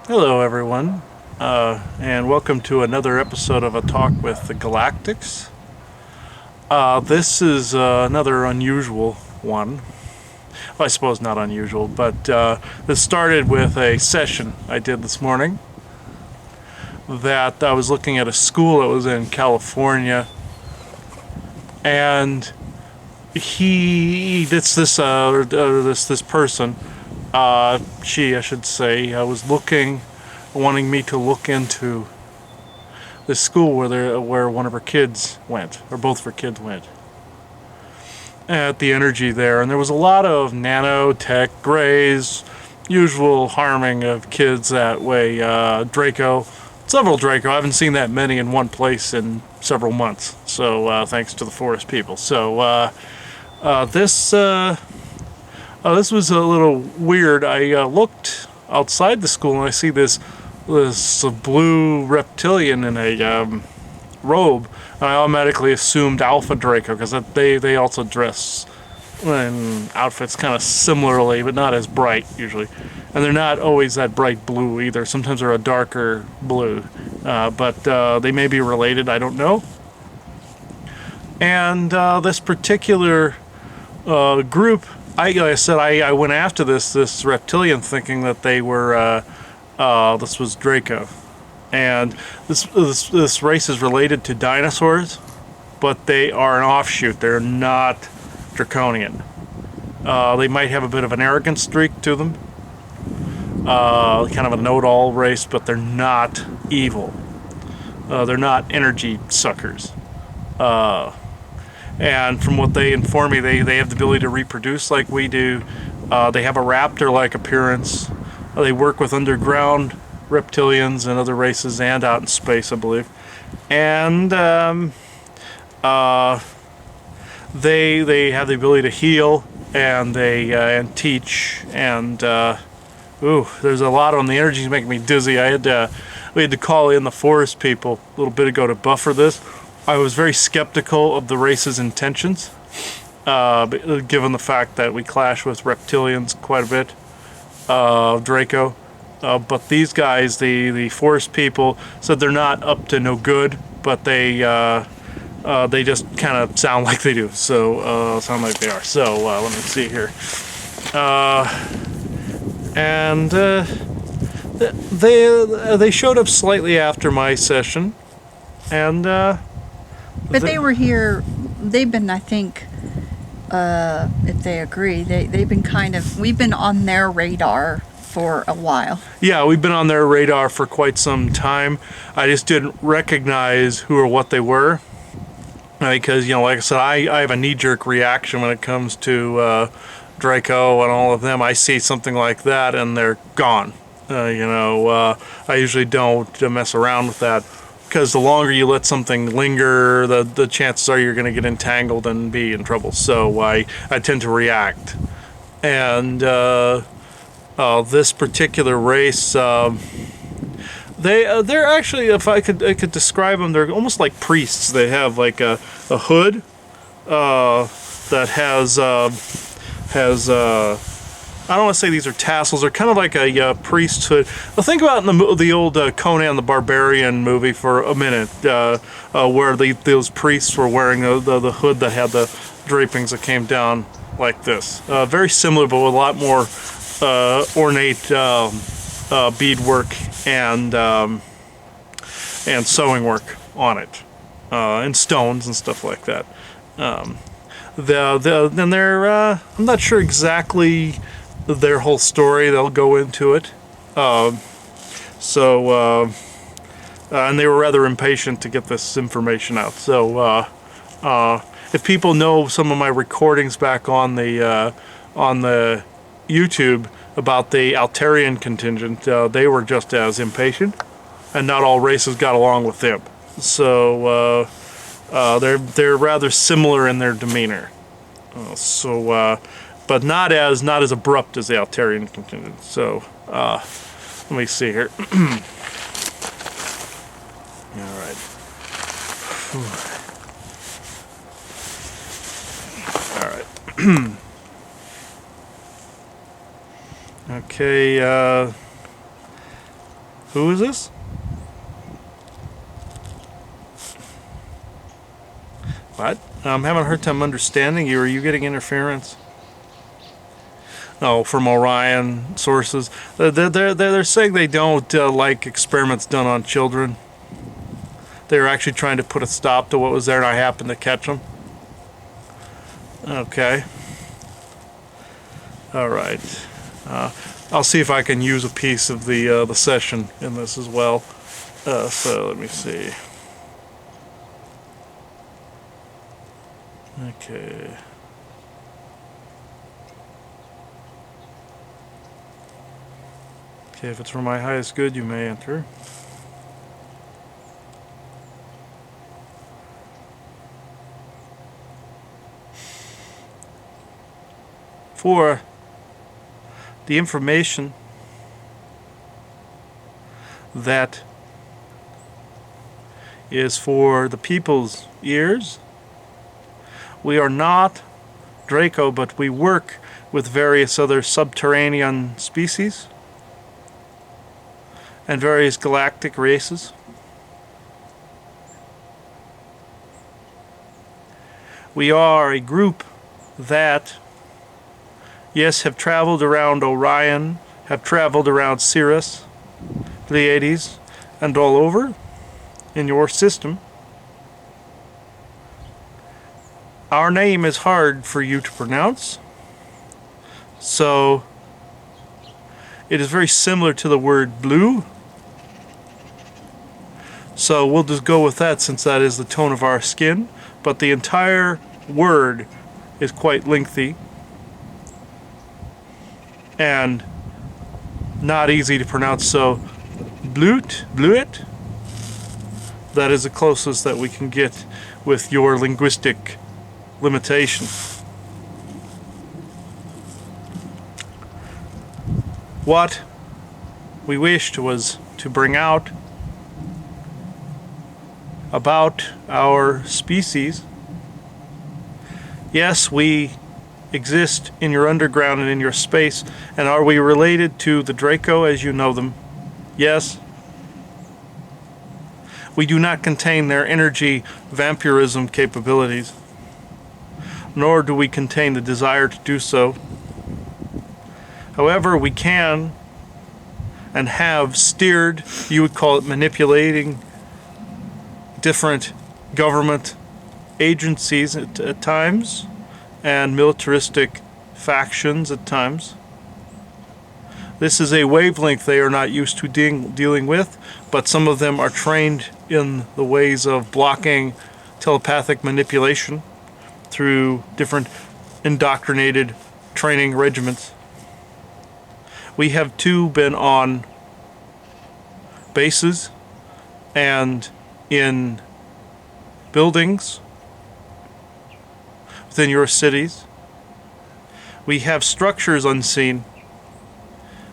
Hello, everyone, and welcome to another episode of A Talk with the Galactics. This is another unusual one. Well, I suppose not unusual, but this started with a session I did this morning that I was looking at a school that was in California, and this person, she, I should say, was wanting me to look into this school where one of her kids went, or both of her kids went, at the energy there. And there was a lot of nanotech, grays, usual harming of kids that way. Several Draco. I haven't seen that many in one place in several months, so thanks to the forest people. So this was a little weird. I looked outside the school and I see this blue reptilian in a robe, and I automatically assumed Alpha Draco because they also dress in outfits kind of similarly, but not as bright usually. And they're not always that bright blue either. Sometimes they're a darker blue, but they may be related. I don't know. And this particular group, like I said, I went after this reptilian thinking that they were this was Draco, and this race is related to dinosaurs, but they are an offshoot. They're not draconian. They might have a bit of an arrogant streak to them, kind of a know-it-all race, but they're not evil. They're not energy suckers. And from what they inform me, they have the ability to reproduce like we do. They have a raptor-like appearance. They work with underground reptilians and other races and out in space, I believe. And they have the ability to heal and and teach. And there's a lot on the energy's making me dizzy. We had to call in the forest people a little bit ago to buffer this. I was very skeptical of the race's intentions, given the fact that we clash with reptilians quite a bit. Draco, but these guys, the forest people, said they're not up to no good, but they just kind of sound like they do. So sound like they are. So let me see here, and they showed up slightly after my session, and but they were here. They've been, I think, if they agree, they've been we've been on their radar for a while. Yeah, we've been on their radar for quite some time. I just didn't recognize who or what they were, because, like I said, I have a knee-jerk reaction when it comes to Draco and all of them. I see something like that and they're gone. I usually don't mess around with that, because the longer you let something linger, the chances are you're going to get entangled and be in trouble. So I tend to react. And this particular race, they're actually, if I could describe them, they're almost like priests. They have like a hood that has I don't want to say these are tassels. They're kind of like a priesthood. Well, think about in the old Conan the Barbarian movie for a minute, where those priests were wearing the hood that had the drapings that came down like this. Very similar, but with a lot more ornate beadwork and sewing work on it, and stones and stuff like that. Then they're I'm not sure exactly their whole story. They'll go into it. And they were rather impatient to get this information out. So if people know some of my recordings back on the YouTube about the Altarian contingent, they were just as impatient, and not all races got along with them. So they're rather similar in their demeanor. But not as abrupt as the Altarian contingent. So let me see here. All right. All right. Okay. Who is this? What? I'm having a hard time understanding you. Are you getting interference? No, from Orion sources. They're saying they don't like experiments done on children. They were actually trying to put a stop to what was there, and I happened to catch them. Okay. All right. I'll see if I can use a piece of the session in this as well. So let me see. Okay. Okay, if it's for my highest good, you may enter. For the information that is for the people's ears, we are not Draco, but we work with various other subterranean species and various galactic races. We are a group that, yes, have traveled around Orion, have traveled around Sirius, Pleiades, and all over in your system. Our name is hard for you to pronounce, so it is very similar to the word blue. So we'll just go with that since that is the tone of our skin, but the entire word is quite lengthy and not easy to pronounce, so Bluet, that is the closest that we can get with your linguistic limitation. What we wished was to bring out about our species. Yes, we exist in your underground and in your space, and are we related to the Draco as you know them? Yes. We do not contain their energy vampirism capabilities, nor do we contain the desire to do so. However, we can and have steered, you would call it manipulating, different government agencies at times and militaristic factions at times. This is a wavelength they are not used to dealing with, but some of them are trained in the ways of blocking telepathic manipulation through different indoctrinated training regiments. We have too been on bases and in buildings within your cities. We have structures unseen,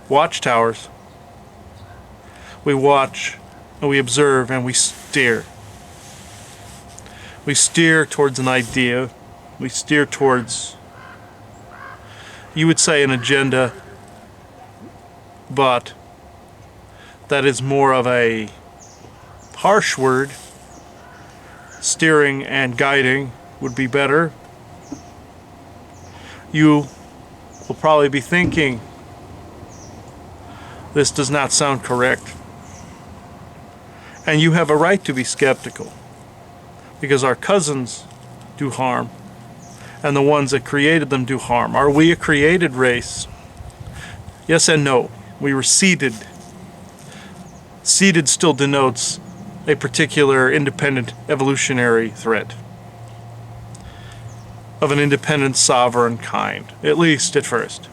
watchtowers. We watch and we observe and we steer. We steer towards an idea. We steer towards, you would say, an agenda, but that is more of a harsh word. Steering and guiding would be better. You will probably be thinking, this does not sound correct. And you have a right to be skeptical, because our cousins do harm, and the ones that created them do harm. Are we a created race? Yes and no. We were seeded. Seeded still denotes a particular independent evolutionary threat of an independent sovereign kind, at least at first.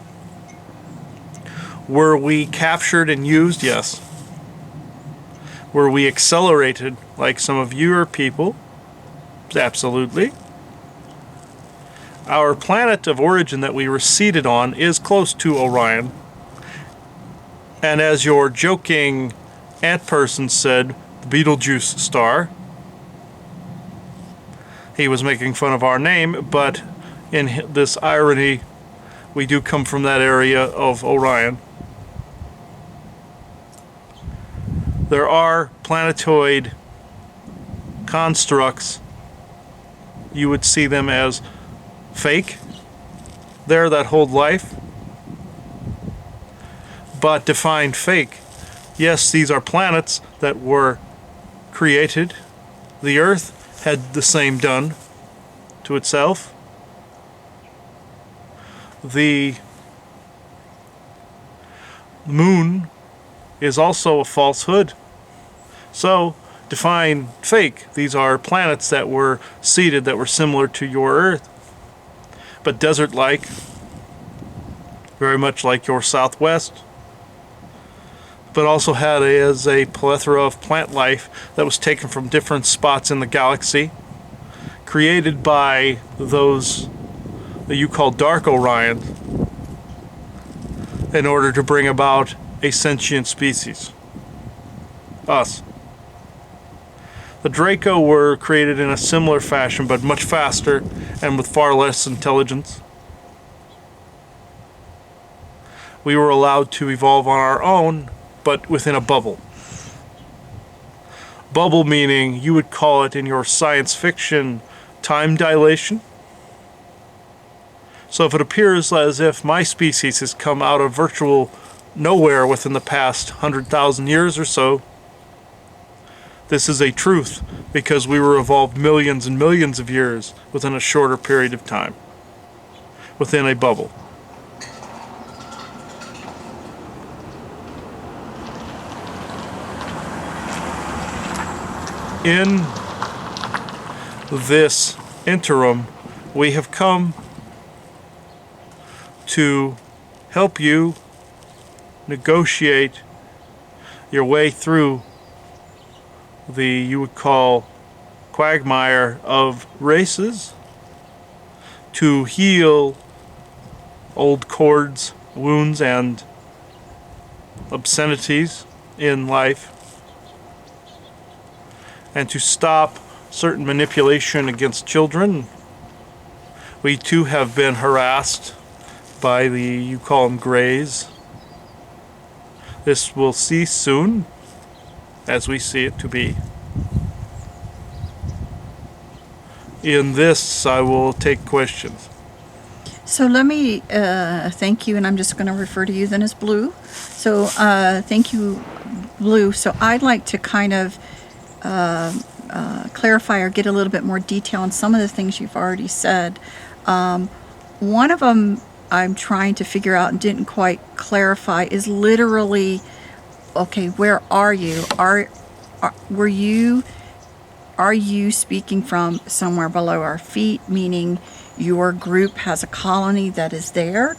Were we captured and used? Yes. Were we accelerated like some of your people? Absolutely. Our planet of origin that we were seeded on is close to Orion. And as your joking ant person said, the Betelgeuse star. He was making fun of our name, but in this irony, we do come from that area of Orion. there are planetoid constructs. You would see them as fake there that hold life, but define fake. Yes, these are planets that were created. The Earth had the same done to itself. The moon is also a falsehood. So, define fake. These are planets that were seeded that were similar to your Earth, but desert-like, very much like your Southwest, but also had a plethora of plant life that was taken from different spots in the galaxy, created by those that you call Dark Orion, in order to bring about a sentient species. Us. The Draco were created in a similar fashion, but much faster and with far less intelligence. We were allowed to evolve on our own, but within a bubble. Bubble meaning you would call it in your science fiction time dilation. So if it appears as if my species has come out of virtual nowhere within the past 100,000 years or so, this is a truth, because we were evolved millions and millions of years within a shorter period of time, within a bubble. In this interim, we have come to help you negotiate your way through the, you would call, quagmire of races, to heal old cords, wounds, and obscenities in life, and to stop certain manipulation against children. We too have been harassed by the, you call them, Greys. This will cease soon, as we see it to be. In this, I will take questions. So let me thank you, and I'm just going to refer to you then as Blue. So thank you, Blue. So I'd like to kind of clarify or get a little bit more detail on some of the things you've already said. One of them I'm trying to figure out and didn't quite clarify is literally, okay, where are you? Are you speaking from somewhere below our feet, meaning your group has a colony that is there?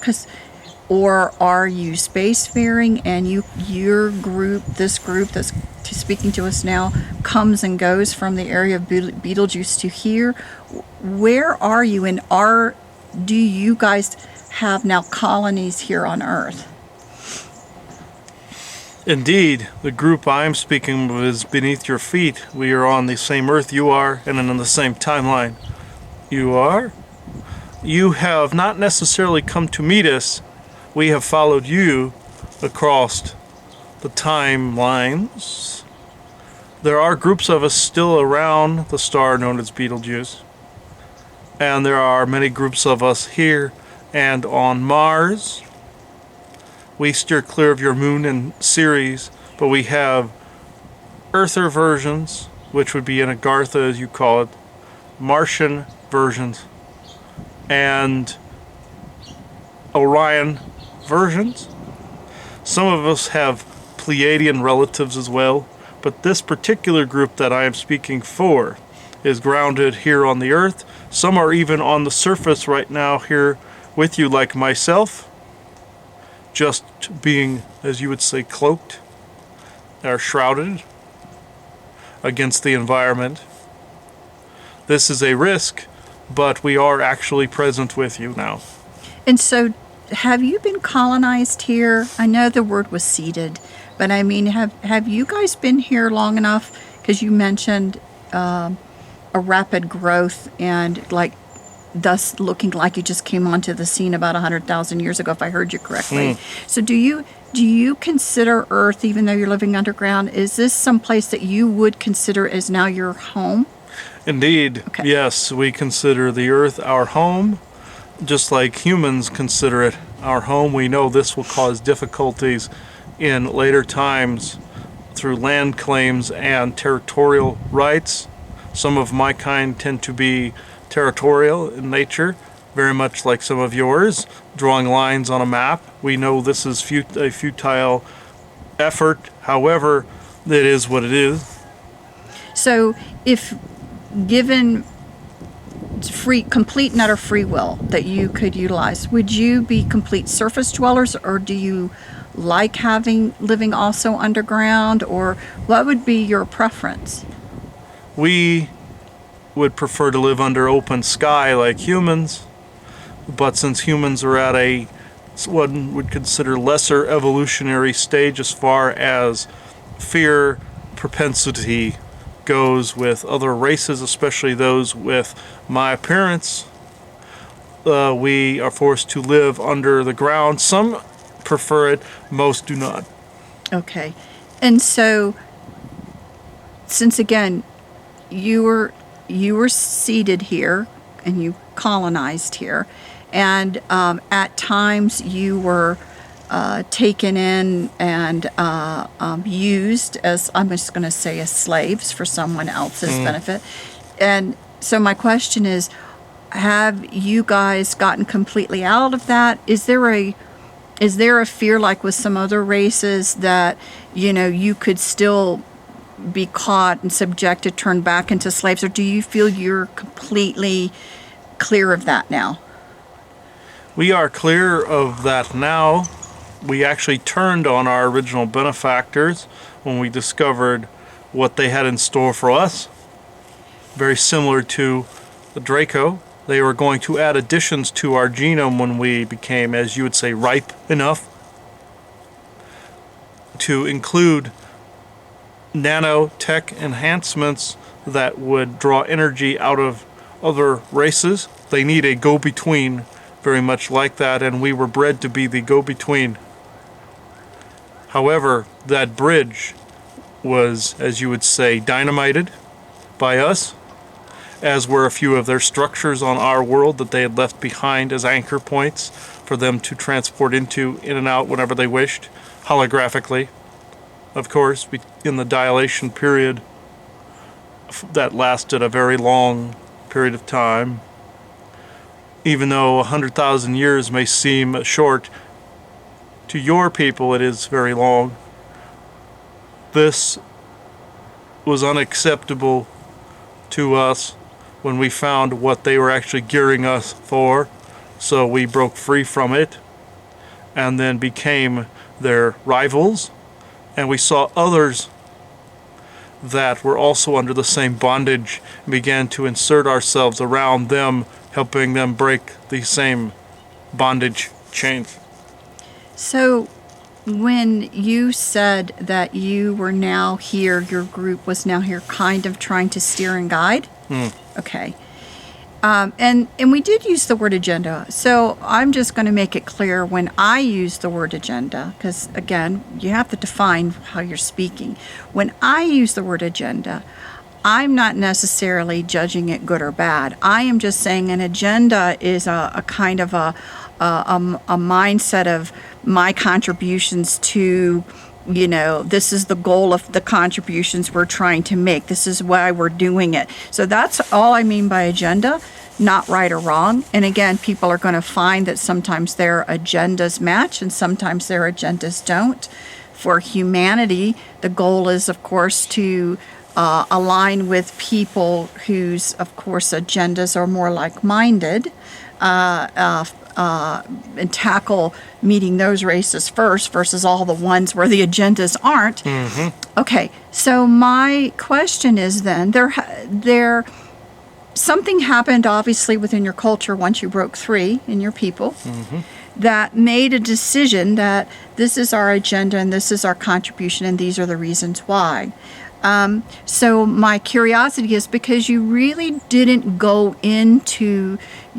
Or are you spacefaring and your group, this group that's speaking to us now, comes and goes from the area of Betelgeuse to here? Where are you, and do you guys have now colonies here on Earth? Indeed, the group I'm speaking of is beneath your feet. We are on the same Earth you are, and in the same timeline you are. You have not necessarily come to meet us. We have followed you across the timelines. There are groups of us still around the star known as Betelgeuse, and there are many groups of us here and on Mars. We steer clear of your moon and Ceres, but we have Earther versions, which would be in Agartha as you call it, Martian versions, and Orion versions. Some of us have Pleiadian relatives as well, but this particular group that I am speaking for is grounded here on the Earth. Some are even on the surface right now here with you, like myself, just being, as you would say, cloaked or shrouded against the environment. This is a risk, but we are actually present with you now. And so, have you been colonized here? I know the word was seeded, but I mean, have you guys been here long enough? Because you mentioned a rapid growth and like thus looking like you just came onto the scene about 100,000 years ago, if I heard you correctly. So do you consider Earth, even though you're living underground, is this some place that you would consider as now your home? Indeed, Okay. yes, we consider the Earth our home, just like humans consider it our home. We know this will cause difficulties in later times through land claims and territorial rights. Some of my kind tend to be territorial in nature, very much like some of yours, drawing lines on a map. We know this is a futile effort. However, it is what it is. So if given complete and utter free will that you could utilize, would you be complete surface dwellers, or do you like living also underground, or what would be your preference? We would prefer to live under open sky like humans, but since humans are at a one would consider lesser evolutionary stage as far as fear propensity goes with other races, especially those with my appearance, we are forced to live under the ground. Some prefer it, most do not. Okay. And so, since again, you were seated here and you colonized here, and at times you were taken in and used as, I'm just going to say, as slaves for someone else's benefit. And so my question is, have you guys gotten completely out of that? Is there a fear, like with some other races, that you could still be caught and subjected, turned back into slaves, or do you feel you're completely clear of that now? We are clear of that now. We actually turned on our original benefactors when we discovered what they had in store for us. Very similar to the Draco. They were going to add additions to our genome when we became, as you would say, ripe enough to include nanotech enhancements that would draw energy out of other races. They need a go-between, very much like that, and we were bred to be the go-between. However, that bridge was, as you would say, dynamited by us, as were a few of their structures on our world that they had left behind as anchor points for them to transport into, in and out whenever they wished, holographically. Of course, in the dilation period that lasted a very long period of time. Even though 100,000 years may seem short, to your people it is very long. This was unacceptable to us when we found what they were actually gearing us for, so we broke free from it and then became their rivals, and we saw others that were also under the same bondage and began to insert ourselves around them, helping them break the same bondage chains. So when you said that you were now here, your group was now here kind of trying to steer and guide? Okay. And we did use the word agenda. So I'm just going to make it clear when I use the word agenda, because again, you have to define how you're speaking. When I use the word agenda, I'm not necessarily judging it good or bad. I am just saying an agenda is a kind of a mindset of my contributions to, this is the goal of the contributions we're trying to make. This is why we're doing it. So that's all I mean by agenda, not right or wrong. And again, people are going to find that sometimes their agendas match and sometimes their agendas don't. For humanity, the goal is, of course, to align with people whose, of course, agendas are more like-minded, and tackle meeting those races first versus all the ones where the agendas aren't. Okay, so my question is then, there something happened obviously within your culture once you broke free in your people that made a decision that this is our agenda and this is our contribution and these are the reasons why. So my curiosity is because you really didn't go into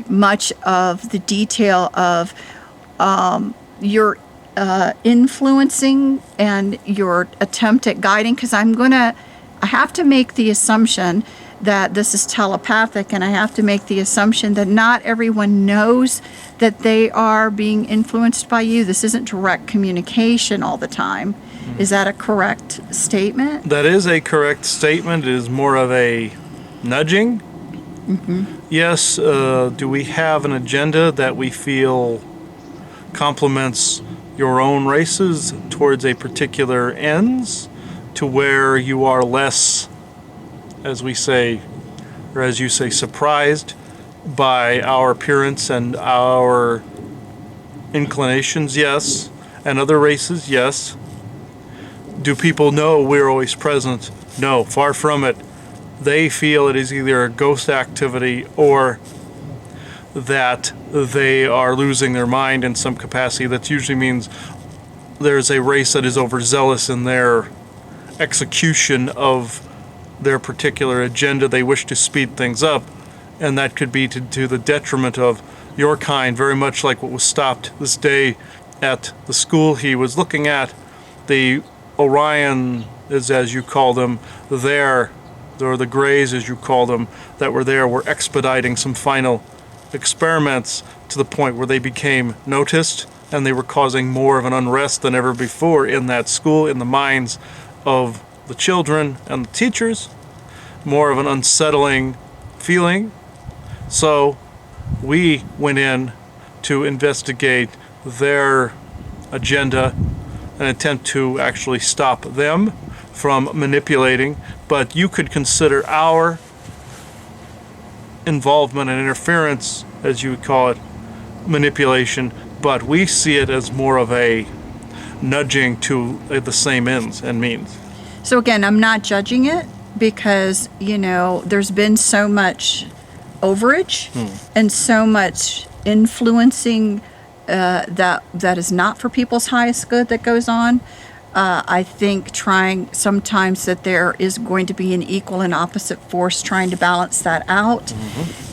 much of the detail of your influencing and your attempt at guiding, because I have to make the assumption that this is telepathic, and I have to make the assumption that not everyone knows that they are being influenced by you. This isn't direct communication all the time. Is that a correct statement? That is a correct statement. It is more of a nudging. Yes, do we have an agenda that we feel complements your own races towards a particular ends, to where you are less, as we say, or as you say, surprised by our appearance and our inclinations? Yes. And other races? Yes. Do people know we're always present? No, far from it. They feel it is either a ghost activity or that they are losing their mind in some capacity. That usually means there's a race that is overzealous in their execution of their particular agenda. They wish to speed things up, and that could be to the detriment of your kind, very much like what was stopped this day at the school he was looking at. The Orion, is as you call them, there, or the Greys as you call them, that were there, were expediting some final experiments to the point where they became noticed, and they were causing more of an unrest than ever before in that school, in the minds of the children and the teachers, more of an unsettling feeling. So we went in to investigate their agenda, an attempt to actually stop them from manipulating. But you could consider our involvement and interference, as you would call it, manipulation, but we see it as more of a nudging to the same ends and means. So again, I'm not judging it because, there's been so much overage and so much influencing that is not for people's highest good that goes on. I think trying sometimes that there is going to be an equal and opposite force trying to balance that out.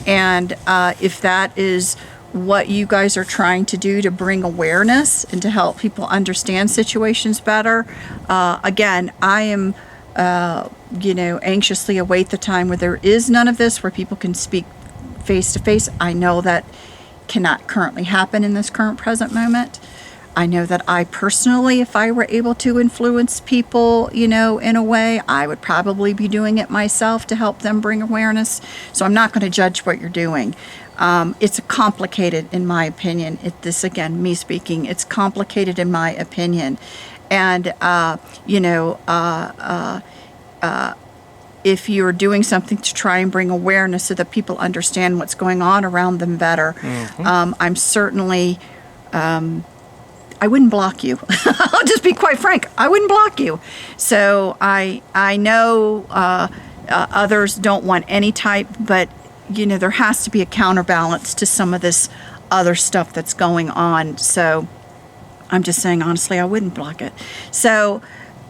And if that is what you guys are trying to do to bring awareness and to help people understand situations better, again, I am, anxiously await the time where there is none of this, where people can speak face to face. I know that cannot currently happen in this current present moment. I know that I personally, if I were able to influence people, in a way, I would probably be doing it myself to help them bring awareness. So I'm not going to judge what you're doing. It's complicated, in my opinion. This, again, me speaking, it's complicated in my opinion. And, if you're doing something to try and bring awareness so that people understand what's going on around them better, I'm certainly... I wouldn't block you. I'll just be quite frank. I wouldn't block you. So I know others don't want any type, but there has to be a counterbalance to some of this other stuff that's going on. So I'm just saying, honestly, I wouldn't block it. So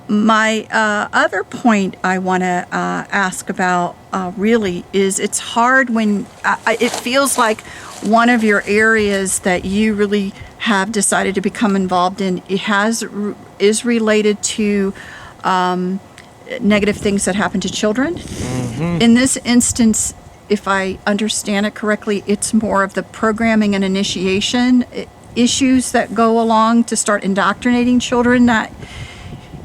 my other point I want to ask about really is it's hard when it feels like one of your areas that you really have decided to become involved in, is related to negative things that happen to children. In this instance, if I understand it correctly, it's more of the programming and initiation issues that go along to start indoctrinating children that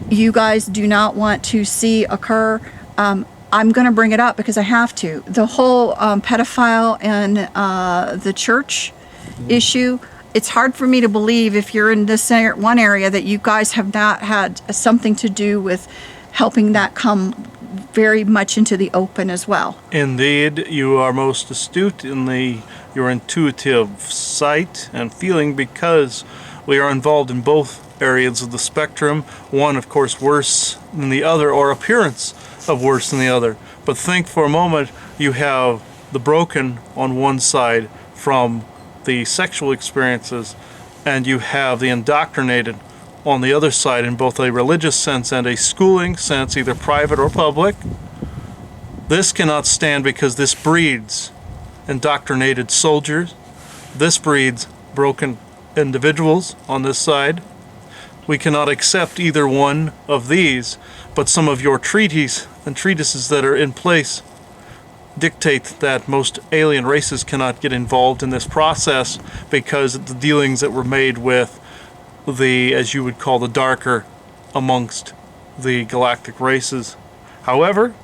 you guys do not want to see occur. I'm going to bring it up because I have to. The whole pedophile and the church issue, it's hard for me to believe, if you're in this one area, that you guys have not had something to do with helping that come very much into the open as well. Indeed, you are most astute in your intuitive sight and feeling, because we are involved in both areas of the spectrum. One, of course, worse than the other, or appearance of worse than the other. But think for a moment, you have the broken on one side from the sexual experiences, and you have the indoctrinated on the other side in both a religious sense and a schooling sense, either private or public. This cannot stand because this breeds indoctrinated soldiers. This breeds broken individuals on this side. We cannot accept either one of these, but some of your treaties and treatises that are in place dictate that most alien races cannot get involved in this process because of the dealings that were made with the, as you would call, the darker amongst the galactic races. However,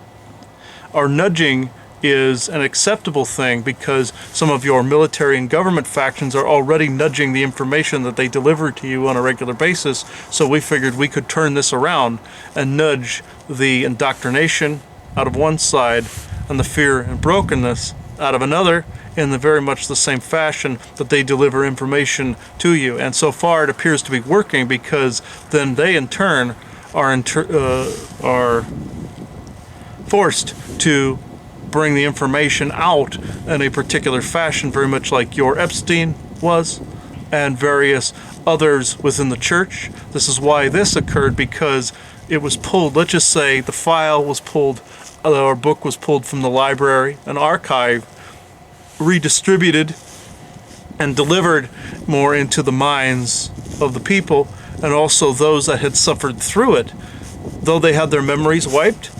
our nudging is an acceptable thing because some of your military and government factions are already nudging the information that they deliver to you on a regular basis, so we figured we could turn this around and nudge the indoctrination out of one side and the fear and brokenness out of another in the very much the same fashion that they deliver information to you. And so far it appears to be working because then they in turn are forced to bring the information out in a particular fashion, very much like your Epstein was and various others within the church. This is why this occurred, because it was pulled, let's just say the file was pulled, or book was pulled from the library, an archive, redistributed and delivered more into the minds of the people and also those that had suffered through it. Though they had their memories wiped,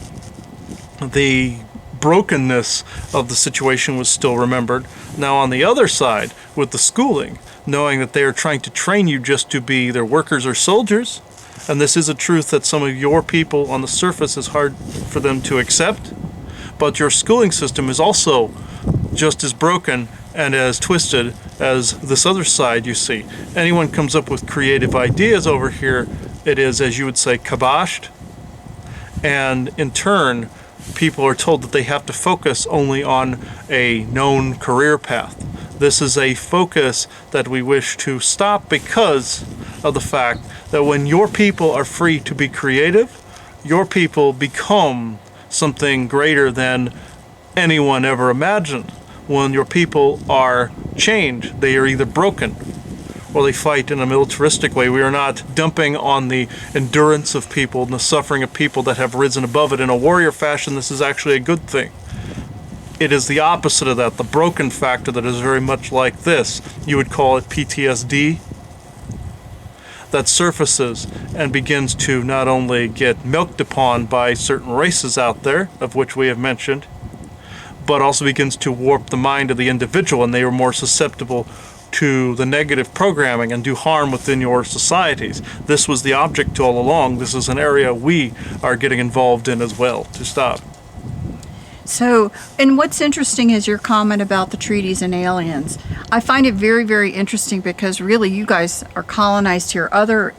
the brokenness of the situation was still remembered. Now on the other side, with the schooling, knowing that they are trying to train you just to be either workers or soldiers, and this is a truth that some of your people on the surface is hard for them to accept, but your schooling system is also just as broken and as twisted as this other side you see. Anyone comes up with creative ideas over here, it is, as you would say, kiboshed, and in turn people are told that they have to focus only on a known career path. This is a focus that we wish to stop because of the fact that when your people are free to be creative, your people become something greater than anyone ever imagined. When your people are chained, they are either broken or they fight in a militaristic way. We are not dumping on the endurance of people and the suffering of people that have risen above it in a warrior fashion. This is actually a good thing. It is the opposite of that, the broken factor that is very much like this. You would call it PTSD, that surfaces and begins to not only get milked upon by certain races out there, of which we have mentioned, but also begins to warp the mind of the individual, and they are more susceptible to the negative programming and do harm within your societies. This was the object all along. This is an area we are getting involved in as well to stop. So, and what's interesting is your comment about the treaties and aliens. I find it very, very interesting because really you guys are colonized here. Other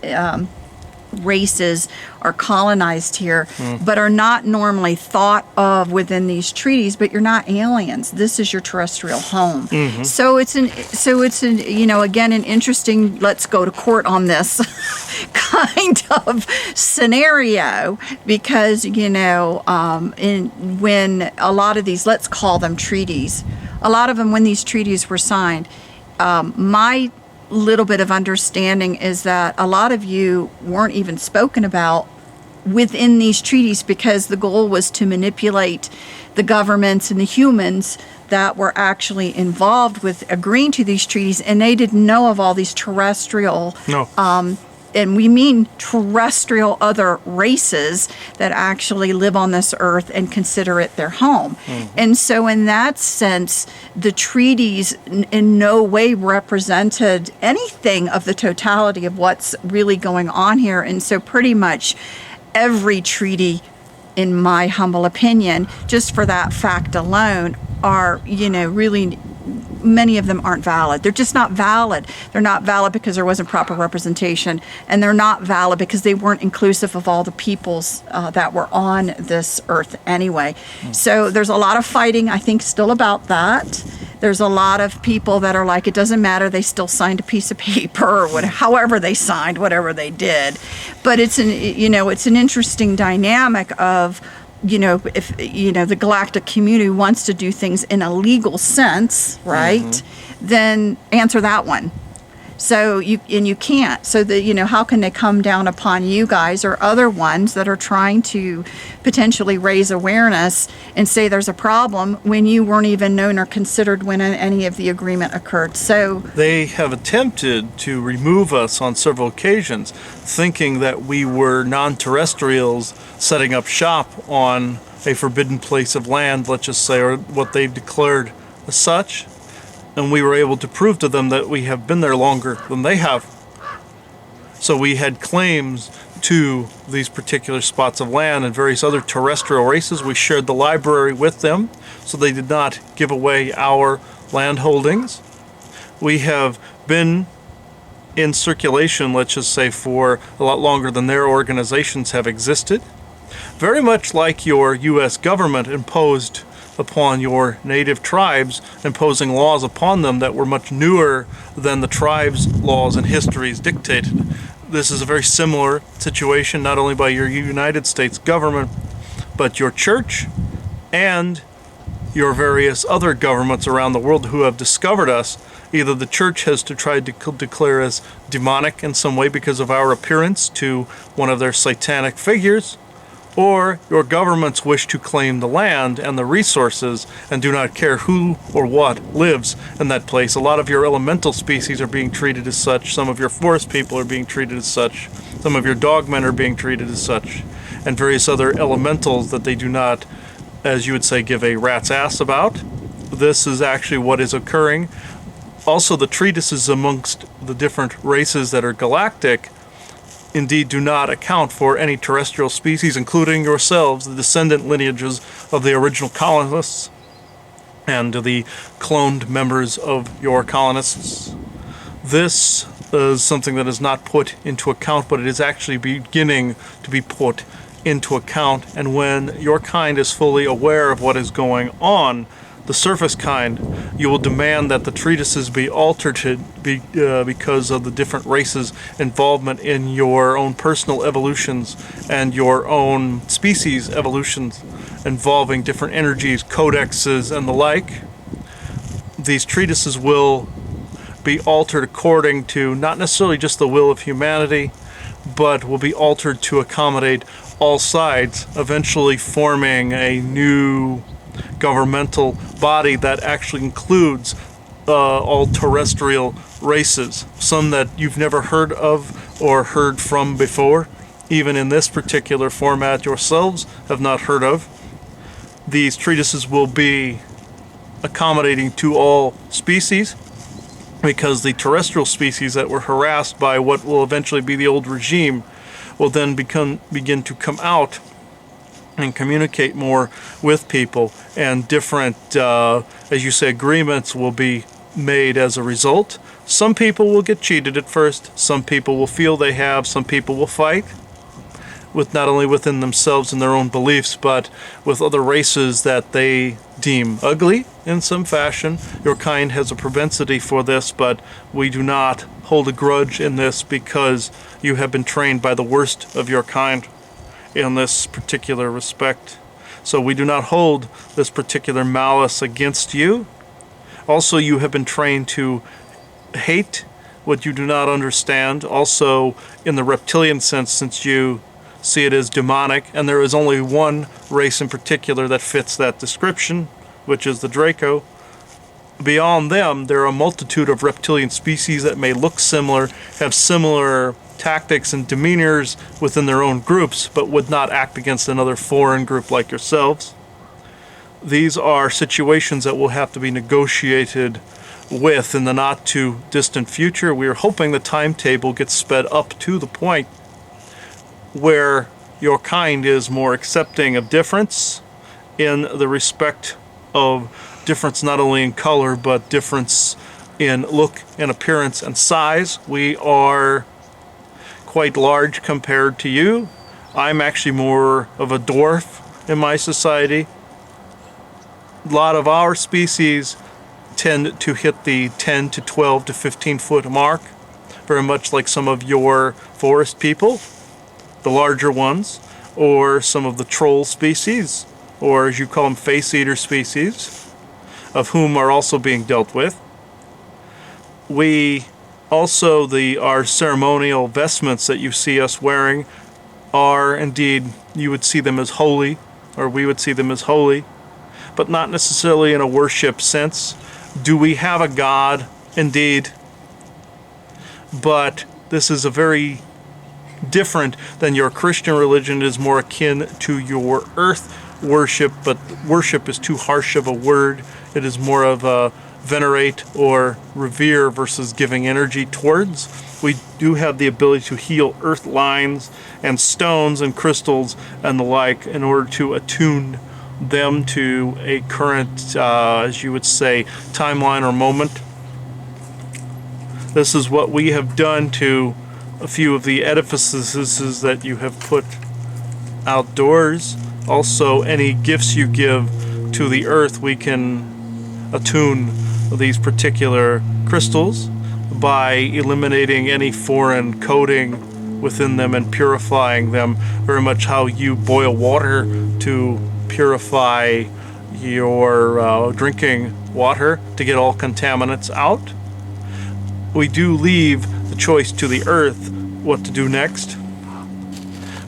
races are colonized here, but are not normally thought of within these treaties. But you're not aliens. This is your terrestrial home. So it's an you know, again, an interesting let's go to court on this kind of scenario, because you know, when a lot of these, let's call them treaties, a lot of them, when these treaties were signed, my little bit of understanding is that a lot of you weren't even spoken about within these treaties because the goal was to manipulate the governments and the humans that were actually involved with agreeing to these treaties, and they didn't know of all these terrestrial and we mean terrestrial other races that actually live on this earth and consider it their home. And so in that sense, the treaties in no way represented anything of the totality of what's really going on here. And so pretty much every treaty, in my humble opinion, just for that fact alone, are, you know, really many of them aren't valid. They're just not valid. They're not valid because there wasn't proper representation, and they're not valid because they weren't inclusive of all the peoples that were on this earth anyway. So there's a lot of fighting, I think, still about that. There's a lot of people that are like, it doesn't matter, they still signed a piece of paper or whatever, however they signed, whatever they did. But it's an, you know, it's an interesting dynamic of, you know, if, you know, the galactic community wants to do things in a legal sense, right? Then answer that one. So you can't. So how can they come down upon you guys or other ones that are trying to potentially raise awareness and say there's a problem when you weren't even known or considered when any of the agreement occurred? So they have attempted to remove us on several occasions, thinking that we were non-terrestrials setting up shop on a forbidden place of land, let's just say, or what they've declared as such. And we were able to prove to them that we have been there longer than they have. So we had claims to these particular spots of land and various other terrestrial races. We shared the library with them, so they did not give away our land holdings. We have been in circulation, let's just say, for a lot longer than their organizations have existed. Very much like your U.S. government imposed upon your native tribes, imposing laws upon them that were much newer than the tribes' laws and histories dictated. This is a very similar situation, not only by your United States government, but your church and your various other governments around the world who have discovered us. Either the church has tried to declare us demonic in some way because of our appearance to one of their satanic figures, or your governments wish to claim the land and the resources and do not care who or what lives in that place. A lot of your elemental species are being treated as such. Some of your forest people are being treated as such. Some of your dogmen are being treated as such. And various other elementals that they do not, as you would say, give a rat's ass about. This is actually what is occurring. Also, the treatises amongst the different races that are galactic indeed do not account for any terrestrial species, including yourselves, the descendant lineages of the original colonists and the cloned members of your colonists. This is something that is not put into account, but it is actually beginning to be put into account. And when your kind is fully aware of what is going on, the surface kind, you will demand that the treatises be altered because of the different races' involvement in your own personal evolutions and your own species evolutions involving different energies, codexes, and the like. These treatises will be altered according to not necessarily just the will of humanity, but will be altered to accommodate all sides, eventually forming a new governmental body that actually includes all terrestrial races, some that you've never heard of or heard from before, even in this particular format yourselves have not heard of. These treatises will be accommodating to all species, because the terrestrial species that were harassed by what will eventually be the old regime will then begin to come out and communicate more with people, and different, as you say, agreements will be made as a result. Some people will get cheated at first, some people will feel they have, some people will fight, with not only within themselves and their own beliefs, but with other races that they deem ugly in some fashion. Your kind has a propensity for this, but we do not hold a grudge in this because you have been trained by the worst of your kind in this particular respect. So we do not hold this particular malice against you. Also, you have been trained to hate what you do not understand, also in the reptilian sense, since you see it as demonic, and there is only one race in particular that fits that description, which is the Draco. Beyond them, there are a multitude of reptilian species that may look similar, have similar tactics and demeanors within their own groups, but would not act against another foreign group like yourselves. These are situations that will have to be negotiated with in the not too distant future. We are hoping the timetable gets sped up to the point where your kind is more accepting of difference in the respect of difference not only in color but difference in look and appearance and size. We are quite large compared to you. I'm actually more of a dwarf in my society. A lot of our species tend to hit the 10 to 12 to 15 foot mark, very much like some of your forest people, the larger ones, or some of the troll species, or as you call them, face eater species, of whom are also being dealt with. We Also, our ceremonial vestments that you see us wearing are indeed, you would see them as holy, or we would see them as holy, but not necessarily in a worship sense. Do we have a God? Indeed. But this is a very different than your Christian religion. It is more akin to your earth worship, but worship is too harsh of a word. It is more of a venerate or revere versus giving energy towards. We do have the ability to heal earth lines and stones and crystals and the like in order to attune them to a current, as you would say, timeline or moment. This is what we have done to a few of the edifices that you have put outdoors. Also, any gifts you give to the earth, we can attune these particular crystals by eliminating any foreign coating within them and purifying them, very much how you boil water to purify your drinking water to get all contaminants out. We do leave the choice to the earth what to do next,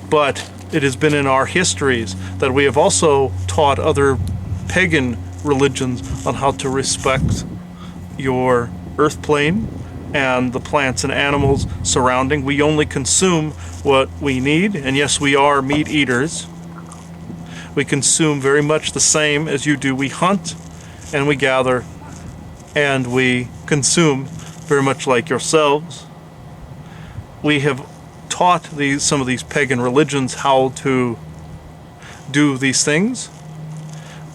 but it has been in our histories that we have also taught other pagan religions on how to respect your earth plane and the plants and animals surrounding. We only consume what we need, and yes, we are meat eaters. We consume very much the same as you do. We hunt and we gather and we consume very much like yourselves. We have taught some of these pagan religions how to do these things,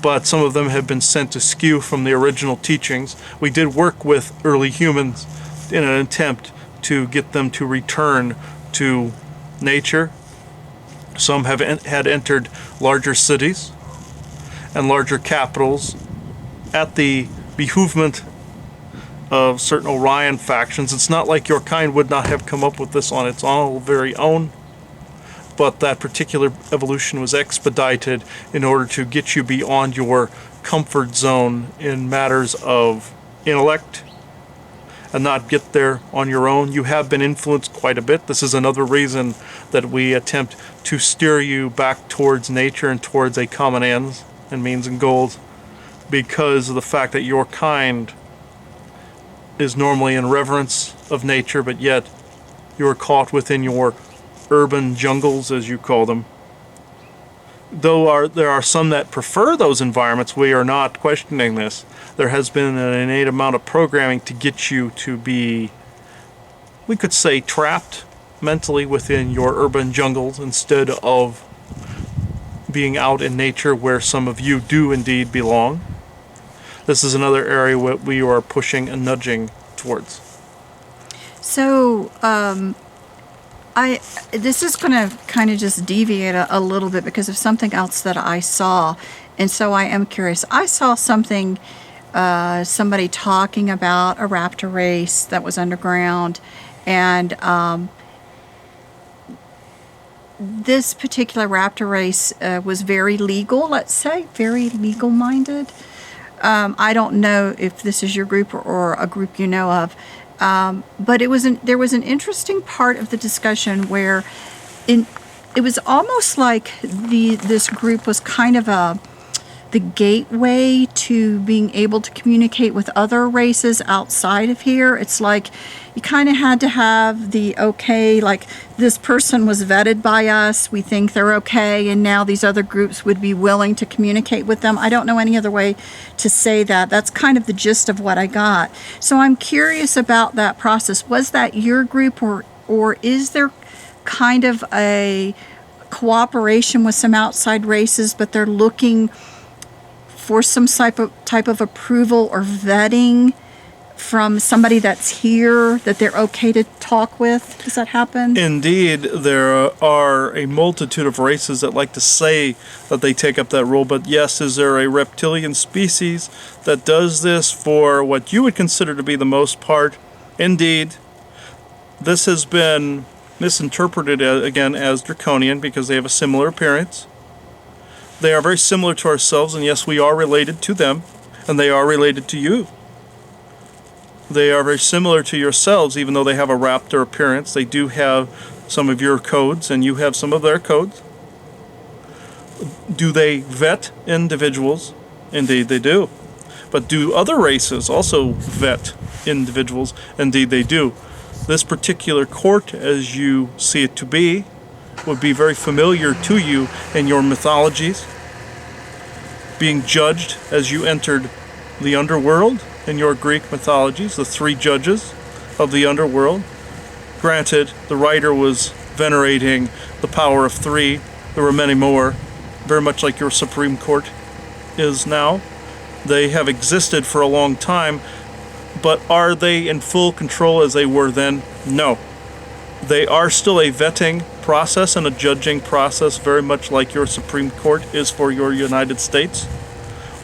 but some of them have been sent askew from the original teachings. We did work with early humans in an attempt to get them to return to nature. Some had entered larger cities and larger capitals at the behoovement of certain Orion factions. It's not like your kind would not have come up with this on its own, very own, but that particular evolution was expedited in order to get you beyond your comfort zone in matters of intellect and not get there on your own. You have been influenced quite a bit. This is another reason that we attempt to steer you back towards nature and towards a common ends and means and goals, because of the fact that your kind is normally in reverence of nature, but yet you are caught within your urban jungles, as you call them. Though there are some that prefer those environments, we are not questioning this. There has been an innate amount of programming to get you to be, we could say, trapped mentally within your urban jungles instead of being out in nature where some of you do indeed belong. This is another area where we are pushing and nudging towards. So, this is going to kind of just deviate a little bit because of something else that I saw, and so I am curious. I saw something, somebody talking about a raptor race that was underground, and this particular raptor race was very legal, let's say, very legal-minded. I don't know if this is your group or a group you know of, but there was an interesting part of the discussion where it was almost like this group was kind of the gateway to being able to communicate with other races outside of here. It's like you kind of had to have the okay, like this person was vetted by us, we think they're okay, and now these other groups would be willing to communicate with them. I don't know any other way to say that. That's kind of the gist of what I got. So I'm curious about that process. Was that your group, or is there kind of a cooperation with some outside races, but they're looking for some type of approval or vetting from somebody that's here that they're okay to talk with? Does that happen? Indeed, there are a multitude of races that like to say that they take up that role, but yes, is there a reptilian species that does this for what you would consider to be the most part? Indeed. This has been misinterpreted again as draconian because they have a similar appearance. They are very similar to ourselves, and yes, we are related to them, and they are related to you. They are very similar to yourselves, even though they have a raptor appearance. They do have some of your codes, and you have some of their codes. Do they vet individuals? Indeed they do. But do other races also vet individuals? Indeed they do. This particular court, as you see it to be, would be very familiar to you in your mythologies, being judged as you entered the underworld in your Greek mythologies, the three judges of the underworld. Granted, the writer was venerating the power of three. There were many more, very much like your Supreme Court is now. They have existed for a long time, but are they in full control as they were then? No. They are still a vetting process and a judging process, very much like your Supreme Court is for your United States,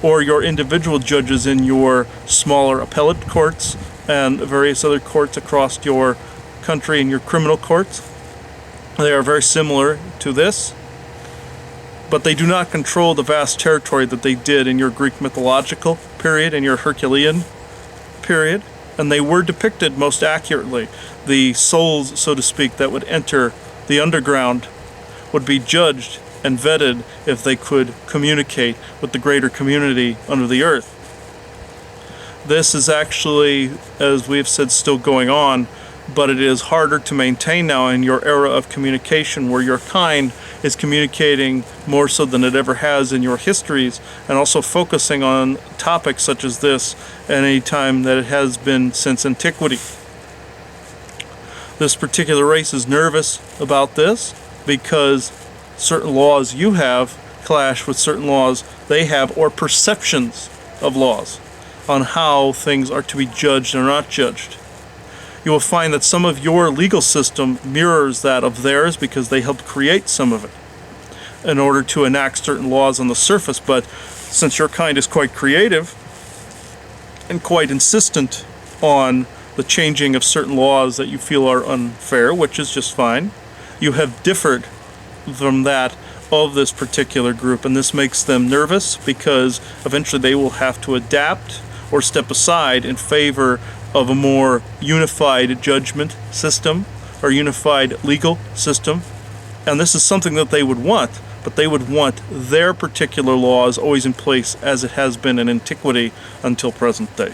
or your individual judges in your smaller appellate courts and various other courts across your country and your criminal courts. They are very similar to this, but they do not control the vast territory that they did in your Greek mythological period and your Herculean period, and they were depicted most accurately. The souls, so to speak, that would enter the underground would be judged and vetted if they could communicate with the greater community under the earth. This is actually, as we have said, still going on, but it is harder to maintain now in your era of communication, where your kind is communicating more so than it ever has in your histories, and also focusing on topics such as this at any time that it has been since antiquity. This particular race is nervous about this because certain laws you have clash with certain laws they have, or perceptions of laws on how things are to be judged or not judged. You will find that some of your legal system mirrors that of theirs because they helped create some of it in order to enact certain laws on the surface. But since your kind is quite creative and quite insistent on the changing of certain laws that you feel are unfair, which is just fine, you have differed from that of this particular group, and this makes them nervous because eventually they will have to adapt or step aside in favor of a more unified judgment system or unified legal system. And this is something that they would want, but they would want their particular laws always in place as it has been in antiquity until present day.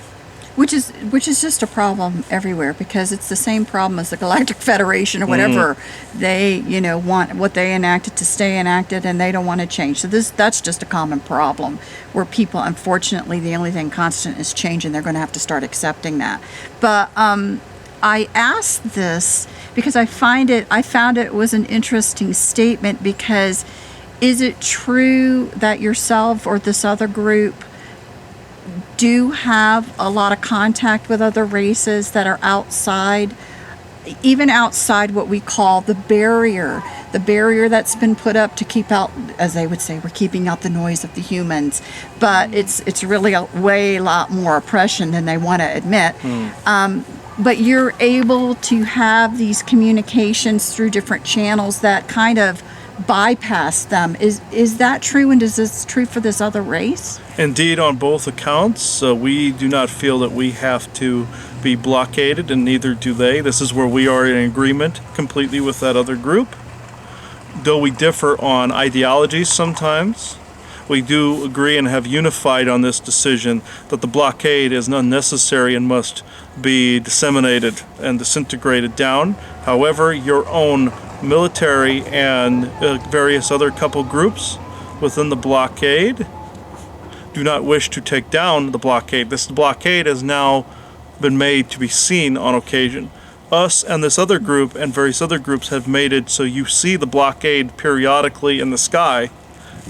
Which is just a problem everywhere, because it's the same problem as the Galactic Federation or whatever. They, want what they enacted to stay enacted, and they don't want to change. So that's just a common problem where people, unfortunately, the only thing constant is change, and they're going to have to start accepting that. But I asked this because I found it was an interesting statement, because is it true that yourself or this other group do have a lot of contact with other races that are outside, even outside what we call the barrier that's been put up to keep out, as they would say, we're keeping out the noise of the humans, but it's really a lot more oppression than they want to admit. But you're able to have these communications through different channels that kind of bypass them. Is that true, and is this true for this other race? Indeed, on both accounts. We do not feel that we have to be blockaded, and neither do they. This is where we are in agreement completely with that other group. Though we differ on ideologies sometimes, we do agree and have unified on this decision that the blockade is unnecessary and must be disseminated and disintegrated down. However, your own military and various other couple groups within the blockade do not wish to take down the blockade. This blockade has now been made to be seen on occasion. Us and this other group and various other groups have made it so you see the blockade periodically in the sky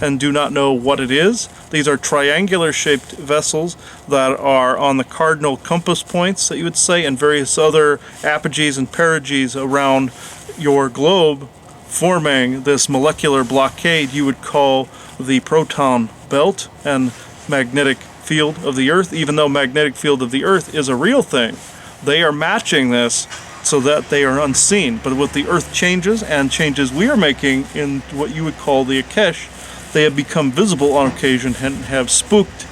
and do not know what it is. These are triangular shaped vessels that are on the cardinal compass points, that you would say, and various other apogees and perigees around your globe, forming this molecular blockade you would call the proton belt and magnetic field of the earth. Even though magnetic field of the earth is a real thing, they are matching this so that they are unseen. But with the earth changes and changes we are making in what you would call the Akesh, they have become visible on occasion and have spooked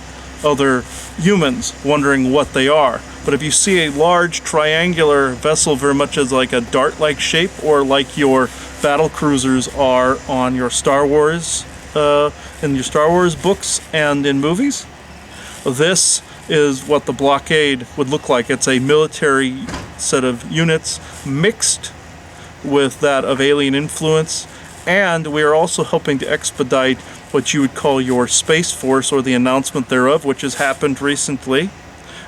other humans, wondering what they are. But if you see a large triangular vessel, very much as like a dart-like shape, or like your battle cruisers are on your Star Wars, in your Star Wars books and in movies, this is what the blockade would look like. It's a military set of units mixed with that of alien influence, and we are also helping to expedite what you would call your Space Force, or the announcement thereof, which has happened recently.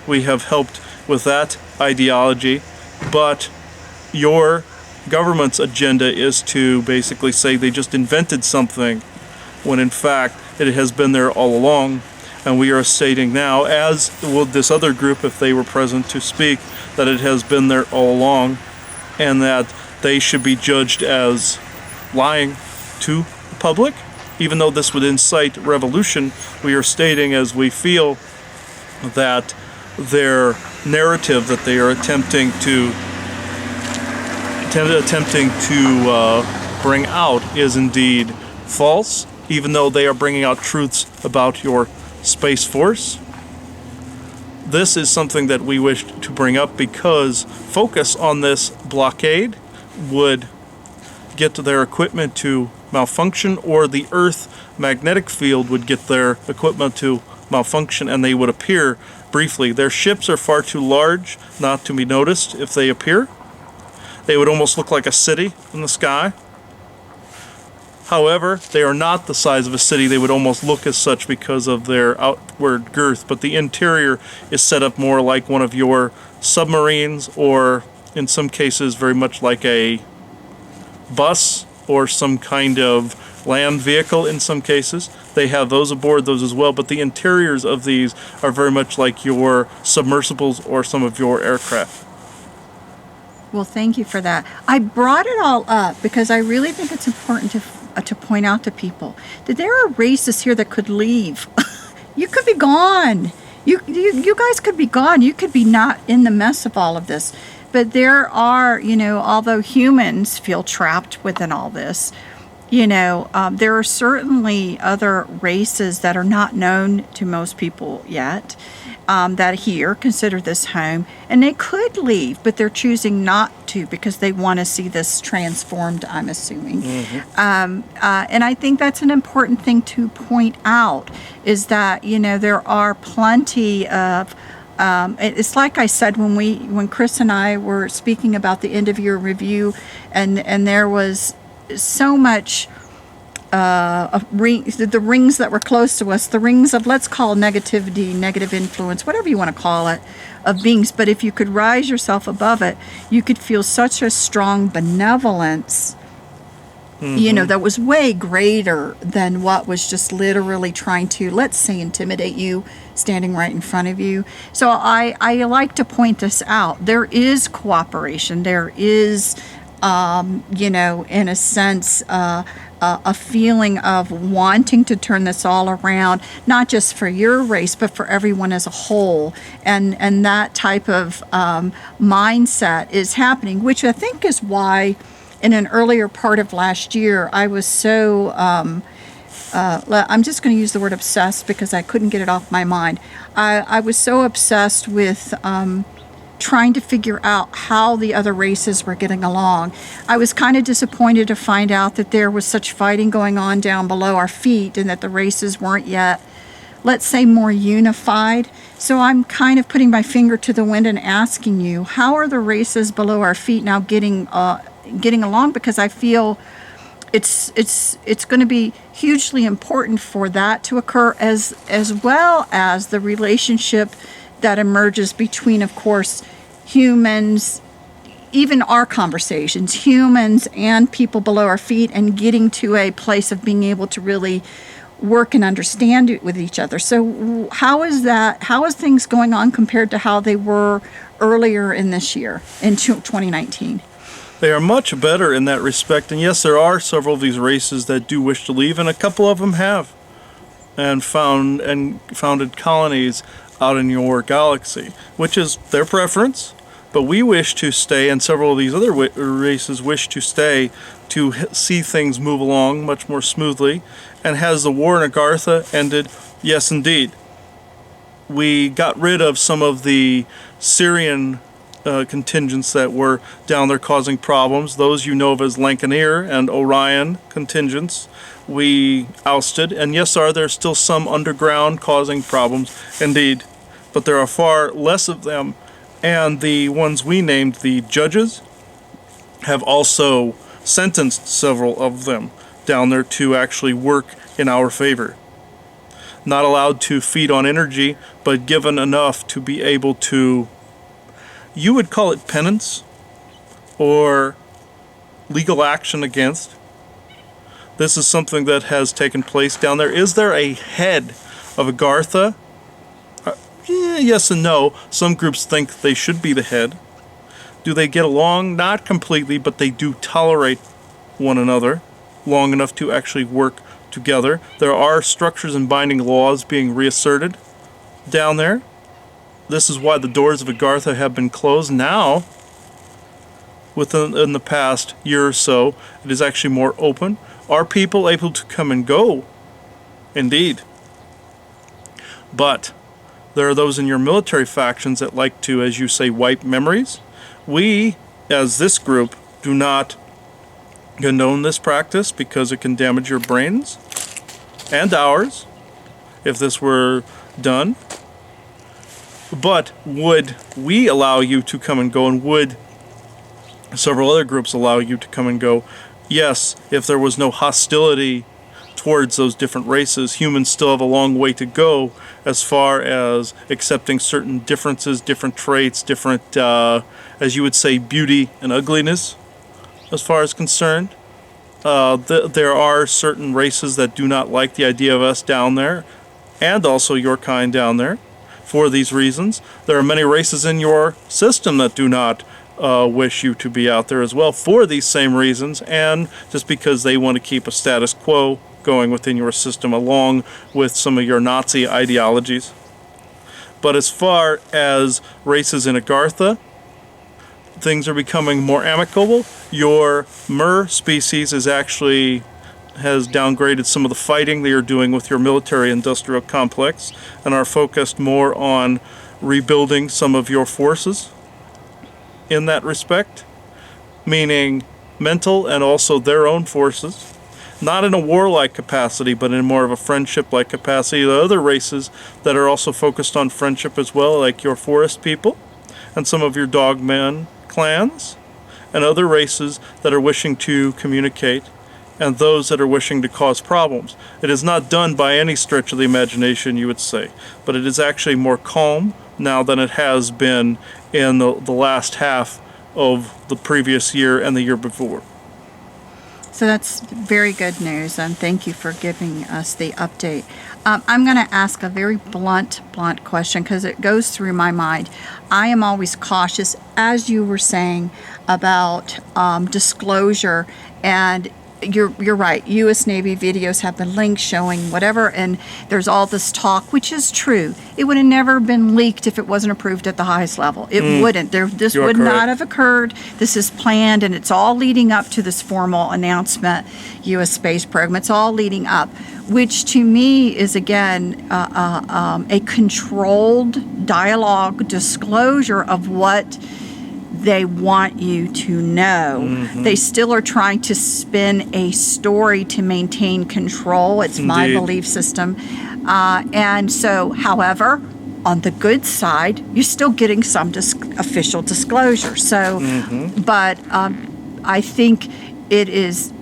We have helped with that ideology, but your government's agenda is to basically say they just invented something, when in fact it has been there all along. And we are stating now, as would this other group if they were present to speak, that it has been there all along, and that they should be judged as lying to the public. Even though this would incite revolution, we are stating, as we feel, that their narrative that they are attempting to bring out is indeed false, even though they are bringing out truths about your Space Force. This is something that we wished to bring up because focus on this blockade would get their equipment to malfunction, or the Earth magnetic field would get their equipment to malfunction, and they would appear briefly. Their ships are far too large not to be noticed if they appear. They would almost look like a city in the sky. However, they are not the size of a city. They would almost look as such because of their outward girth, but the interior is set up more like one of your submarines, or in some cases very much like a bus or some kind of land vehicle. In some cases they have those aboard, those as well, but the interiors of these are very much like your submersibles or some of your aircraft. Well, thank you for that. I brought it all up because I really think it's important to point out to people that there are races here that could leave. You could be gone. You guys could be gone. You could be not in the mess of all of this. But there are, although humans feel trapped within all this, there are certainly other races that are not known to most people yet, that here consider this home, and they could leave, but they're choosing not to because they want to see this transformed, I'm assuming. And I think that's an important thing to point out, is that, there are plenty of it's like I said when Chris and I were speaking about the end of year review, and there was so much the rings that were close to us, the rings of, let's call negativity, negative influence, whatever you want to call it, of beings. But if you could rise yourself above it, you could feel such a strong benevolence, that was way greater than what was just literally trying to, let's say, intimidate you, standing right in front of you. So I like to point this out. There is cooperation. There is, in a sense, a feeling of wanting to turn this all around, not just for your race, but for everyone as a whole. And that type of mindset is happening, which I think is why in an earlier part of last year, I was so, I'm just going to use the word obsessed because I couldn't get it off my mind. I was so obsessed with trying to figure out how the other races were getting along. I was kind of disappointed to find out that there was such fighting going on down below our feet, and that the races weren't yet, let's say, more unified. So I'm kind of putting my finger to the wind and asking you, how are the races below our feet now getting along? Because I feel it's going to be hugely important for that to occur, as well as the relationship that emerges between, of course, humans, even our conversations, humans and people below our feet, and getting to a place of being able to really work and understand it with each other. So how is things going on compared to how they were earlier in this year, in 2019? They are much better in that respect, and yes, there are several of these races that do wish to leave, and a couple of them have, and founded colonies out in your galaxy, which is their preference. But we wish to stay, and several of these other races wish to stay, to see things move along much more smoothly. And has the war in Agartha ended? Yes, indeed. we got rid of some of the Syrian contingents that were down there causing problems. Those you know of as Lancaneer and Orion contingents we ousted. And yes, are there still some underground causing problems? Indeed. But there are far less of them. And the ones we named the judges have also sentenced several of them down there to actually work in our favor. Not allowed to feed on energy, but given enough to be able to, you would call it penance or legal action against. This is something that has taken place down there. Is there a head of Agartha? Yes and no. Some groups think they should be the head. Do they get along? Not completely, but they do tolerate one another long enough to actually work together. There are structures and binding laws being reasserted down there. This is why the doors of Agartha have been closed. Now, in the past year or so, it is actually more open. Are people able to come and go? Indeed. But there are those in your military factions that like to, as you say, wipe memories. We, as this group, do not condone this practice because it can damage your brains and ours if this were done. But would we allow you to come and go, and would several other groups allow you to come and go? Yes, if there was no hostility towards those different races. Humans still have a long way to go as far as accepting certain differences, different traits, different, as you would say, beauty and ugliness as far as concerned. There are certain races that do not like the idea of us down there, and also your kind down there, for these reasons. There are many races in your system that do not wish you to be out there as well for these same reasons, and just because they want to keep a status quo going within your system along with some of your Nazi ideologies. But as far as races in Agartha, things are becoming more amicable. Your Mer species has downgraded some of the fighting they are doing with your military industrial complex and are focused more on rebuilding some of your forces in that respect, meaning mental and also their own forces. Not in a warlike capacity, but in more of a friendship-like capacity. The other races that are also focused on friendship as well, like your forest people and some of your dogman clans, and other races that are wishing to communicate, and those that are wishing to cause problems. It is not done by any stretch of the imagination, you would say, but it is actually more calm now than it has been in the last half of the previous year and the year before. So that's very good news, and thank you for giving us the update. I'm going to ask a very blunt question because it goes through my mind. I am always cautious, as you were saying, about disclosure, and you're right. U.S. Navy videos have been linked showing whatever, and there's all this talk, which is true. It would have never been leaked if it wasn't approved at the highest level. It wouldn't. This would not have occurred. This is planned, and it's all leading up to this formal announcement, U.S. space program. It's all leading up, which to me is, again, a controlled dialogue disclosure of what they want you to know. They still are trying to spin a story to maintain control. It's my belief system. And so, however, on the good side, you're still getting some official disclosure. So, but I think it is,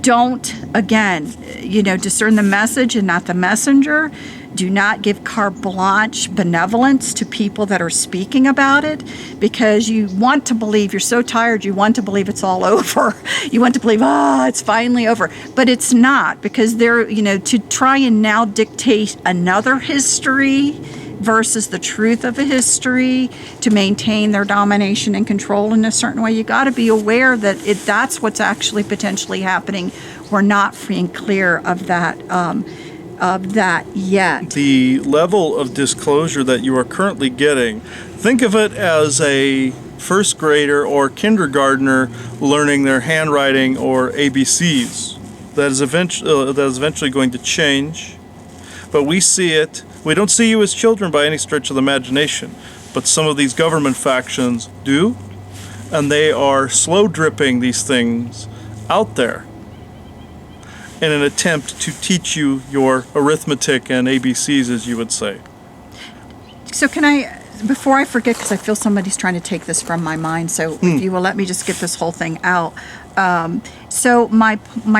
don't, again, discern the message and not the messenger. Do not give carte blanche benevolence to people that are speaking about it, because you want to believe, you're so tired, you want to believe it's all over. You want to believe, it's finally over. But it's not, because they're, to try and now dictate another history versus the truth of a history to maintain their domination and control in a certain way. You got to be aware that that's what's actually potentially happening. We're not free and clear of that yet. The level of disclosure that you are currently getting, think of it as a first grader or kindergartner learning their handwriting or ABCs. That is eventually going to change. But we see it. We don't see you as children by any stretch of the imagination. But some of these government factions do. And they are slow dripping these things out there in an attempt to teach you your arithmetic and ABCs, as you would say. So can I, before I forget, because I feel somebody's trying to take this from my mind, so if you will let me just get this whole thing out. So my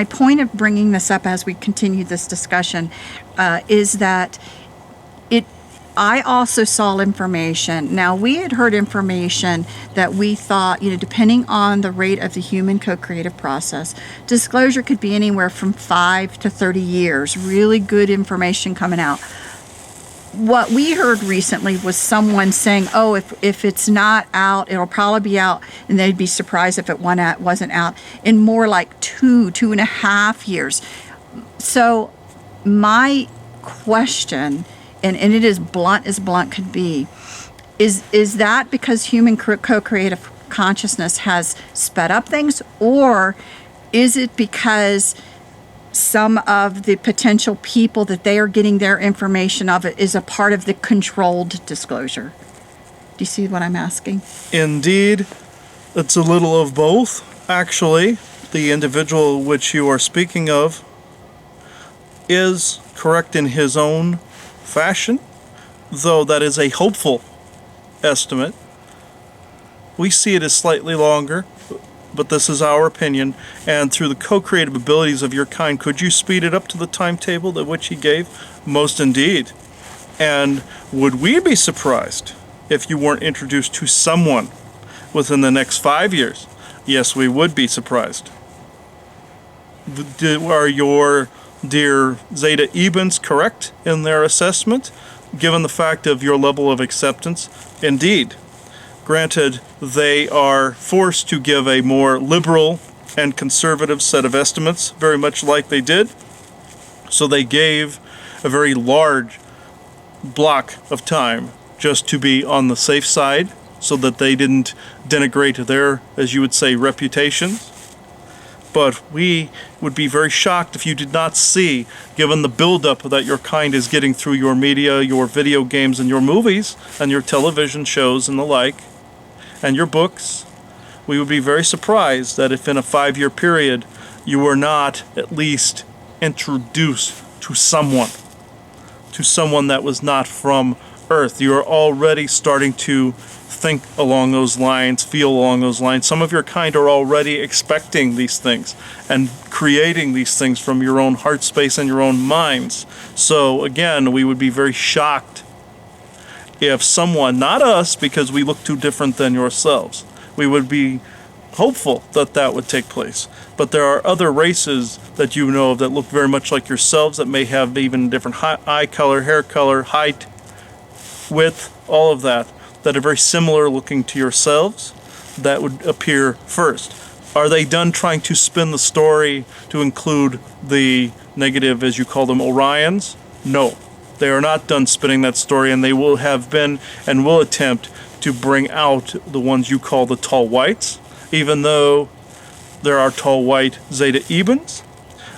point of bringing this up as we continue this discussion is that I also saw information. Now, we had heard information that we thought, depending on the rate of the human co-creative process, disclosure could be anywhere from 5 to 30 years. Really good information coming out. What we heard recently was someone saying, oh, if it's not out, it'll probably be out, and they'd be surprised if it wasn't out in more like 2.5 years. So my question, and it is blunt as blunt could be, is that because human co-creative consciousness has sped up things, or is it because some of the potential people that they are getting their information of it is a part of the controlled disclosure? Do you see what I'm asking? Indeed, it's a little of both, actually. The individual which you are speaking of is correct in his own fashion, though that is a hopeful estimate. We see it as slightly longer, but this is our opinion, and through the co-creative abilities of your kind, could you speed it up to the timetable that which he gave? Most indeed. And would we be surprised if you weren't introduced to someone within the next 5 years? Yes, we would be surprised. Are your dear Zeta Ebens correct in their assessment, given the fact of your level of acceptance? Indeed. Granted, they are forced to give a more liberal and conservative set of estimates, very much like they did. So they gave a very large block of time just to be on the safe side, so that they didn't denigrate their, as you would say, reputations. But we would be very shocked if you did not see, given the buildup that your kind is getting through your media, your video games, and your movies, and your television shows and the like, and your books, we would be very surprised that if in a 5-year period you were not at least introduced to someone that was not from Earth. You are already starting to think along those lines, feel along those lines. Some of your kind are already expecting these things and creating these things from your own heart space and your own minds. So again, we would be very shocked if someone, not us, because we look too different than yourselves, we would be hopeful that that would take place. But there are other races that you know of that look very much like yourselves, that may have even different eye color, hair color, height, width, all of that are very similar looking to yourselves, that would appear first. Are they done trying to spin the story to include the negative, as you call them, Orions? No. They are not done spinning that story, and they will have been and will attempt to bring out the ones you call the tall whites. Even though there are tall white Zeta Ebens,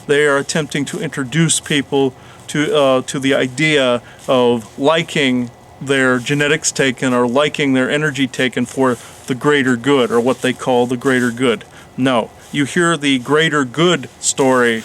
they are attempting to introduce people to the idea of liking their genetics taken or liking their energy taken for the greater good, or what they call the greater good. No. You hear the greater good story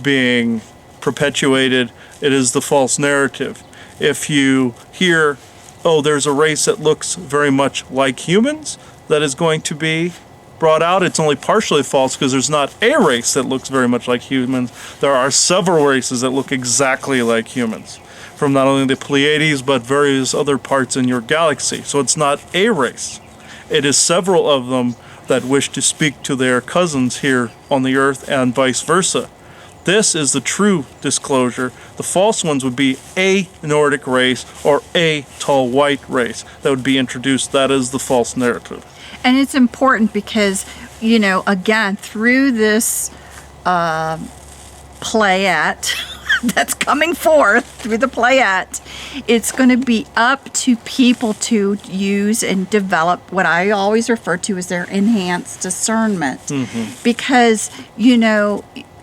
being perpetuated, it is the false narrative. If you hear, oh, there's a race that looks very much like humans that is going to be brought out, it's only partially false, because there's not a race that looks very much like humans. There are several races that look exactly like humans, from not only the Pleiades but various other parts in your galaxy. So it's not a race. It is several of them that wish to speak to their cousins here on the Earth, and vice versa. This is the true disclosure. The false ones would be a Nordic race or a tall white race that would be introduced. That is the false narrative. And it's important because, again, through this playette that's coming forth, through the playette, it's going to be up to people to use and develop what I always refer to as their enhanced discernment. Mm-hmm. Because,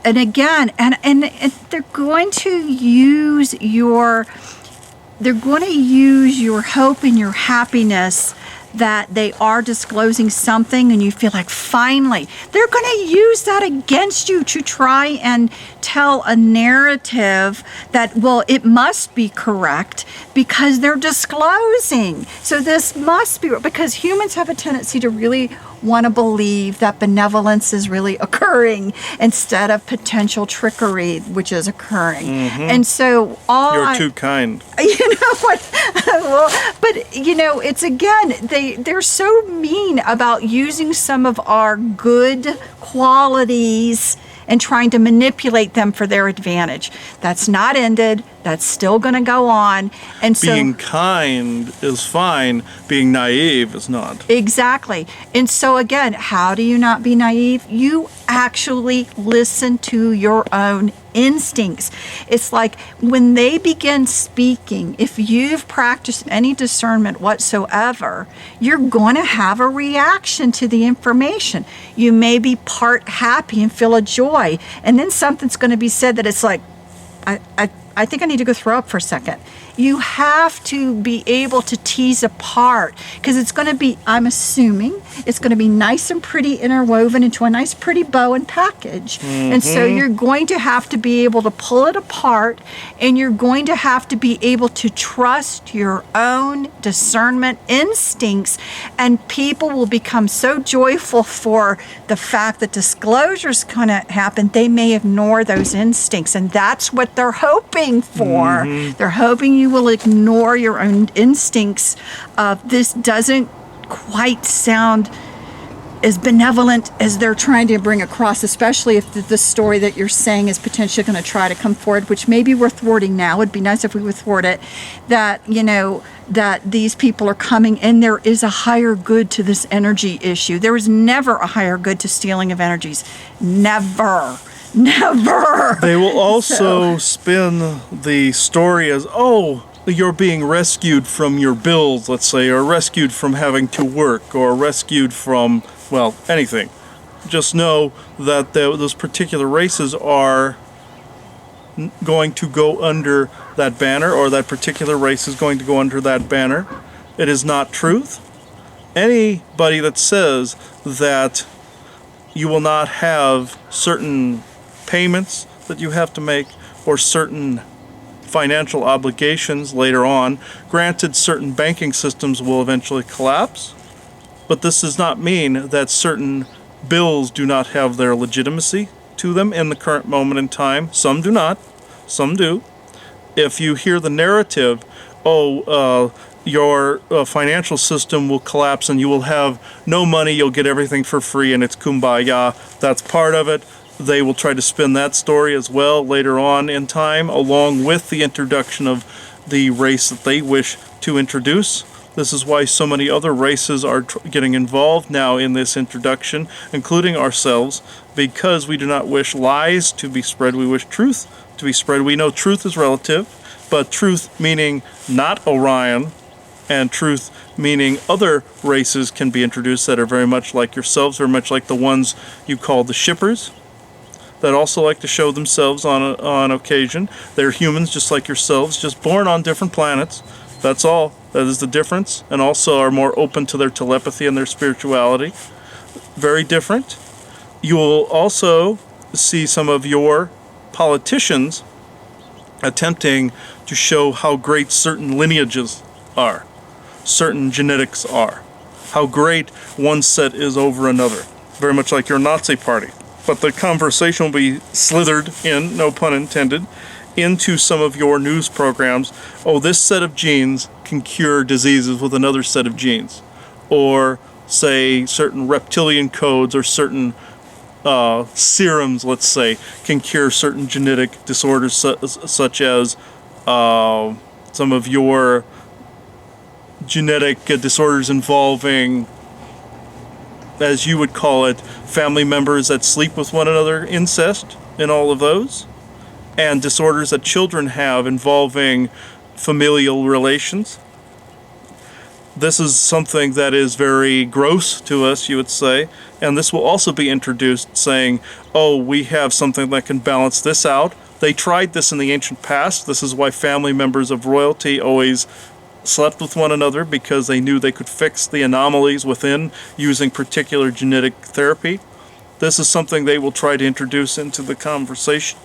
and again, and they're going to use your hope and your happiness that they are disclosing something, and you feel like finally they're going to use that against you to try and tell a narrative that, well, it must be correct because they're disclosing. So this must be, because humans have a tendency to really want to believe that benevolence is really occurring instead of potential trickery, which is occurring. And so You're too kind. You know what? Well, but you know, it's again, they're so mean about using some of our good qualities and trying to manipulate them for their advantage. That's not ended. That's still going to go on. And so Being kind is fine. Being naive is not. exactly. And so again, how do you not be naive? You actually listen to your own instincts. It's like when they begin speaking, if you've practiced any discernment whatsoever, you're going to have a reaction to the information. You may be part happy and feel a joy, and then something's going to be said that it's like, I think I need to go throw up for a second. You have to be able to tease apart, because it's going to be, I'm assuming, it's going to be nice and pretty interwoven into a nice pretty bow and package. And so you're going to have to be able to pull it apart, and you're going to have to be able to trust your own discernment instincts, and people will become so joyful for the fact that disclosure's going to happen, they may ignore those instincts, and that's what they're hoping for. They're hoping you will ignore your own instincts of this doesn't quite sound as benevolent as they're trying to bring across, especially if the story that you're saying is potentially going to try to come forward, which maybe we're thwarting now. It'd be nice if we would thwart it, that, you know, that these people are coming and there is a higher good to this energy issue. There is never a higher good to stealing of energies. Never. They will also spin the story as, oh, you're being rescued from your bills, let's say, or rescued from having to work, or rescued from, well, anything. Just know that those particular races are going to go under that banner, or that particular race is going to go under that banner. It is not truth. Anybody that says that you will not have certain payments that you have to make, or certain financial obligations later on, granted certain banking systems will eventually collapse, but this does not mean that certain bills do not have their legitimacy to them in the current moment in time. Some do not, some do. If you hear the narrative, your financial system will collapse and you will have no money, you'll get everything for free and it's kumbaya, that's part of it. They will try to spin that story as well later on in time, along with the introduction of the race that they wish to introduce. This is why so many other races are getting involved now in this introduction, including ourselves, because we do not wish lies to be spread. We wish truth to be spread. We know truth is relative, but truth meaning not Orion, and truth meaning other races can be introduced that are very much like yourselves, very much like the ones you call the shippers, that also like to show themselves on occasion. They're humans just like yourselves, just born on different planets. That's all. That is the difference. And also are more open to their telepathy and their spirituality. Very different. You will also see some of your politicians attempting to show how great certain lineages are, certain genetics are, how great one set is over another. Very much like your Nazi party. But the conversation will be slithered in, no pun intended, into some of your news programs. Oh, this set of genes can cure diseases with another set of genes. Or, say, certain reptilian codes or certain serums, let's say, can cure certain genetic disorders such as some of your genetic disorders involving, as you would call it, family members that sleep with one another, incest, and all of those, and disorders that children have involving familial relations. This is something that is very gross to us, you would say, and this will also be introduced saying, oh, we have something that can balance this out. They tried this in the ancient past. This is why family members of royalty always slept with one another, because they knew they could fix the anomalies within using particular genetic therapy. This is something they will try to introduce into the conversation.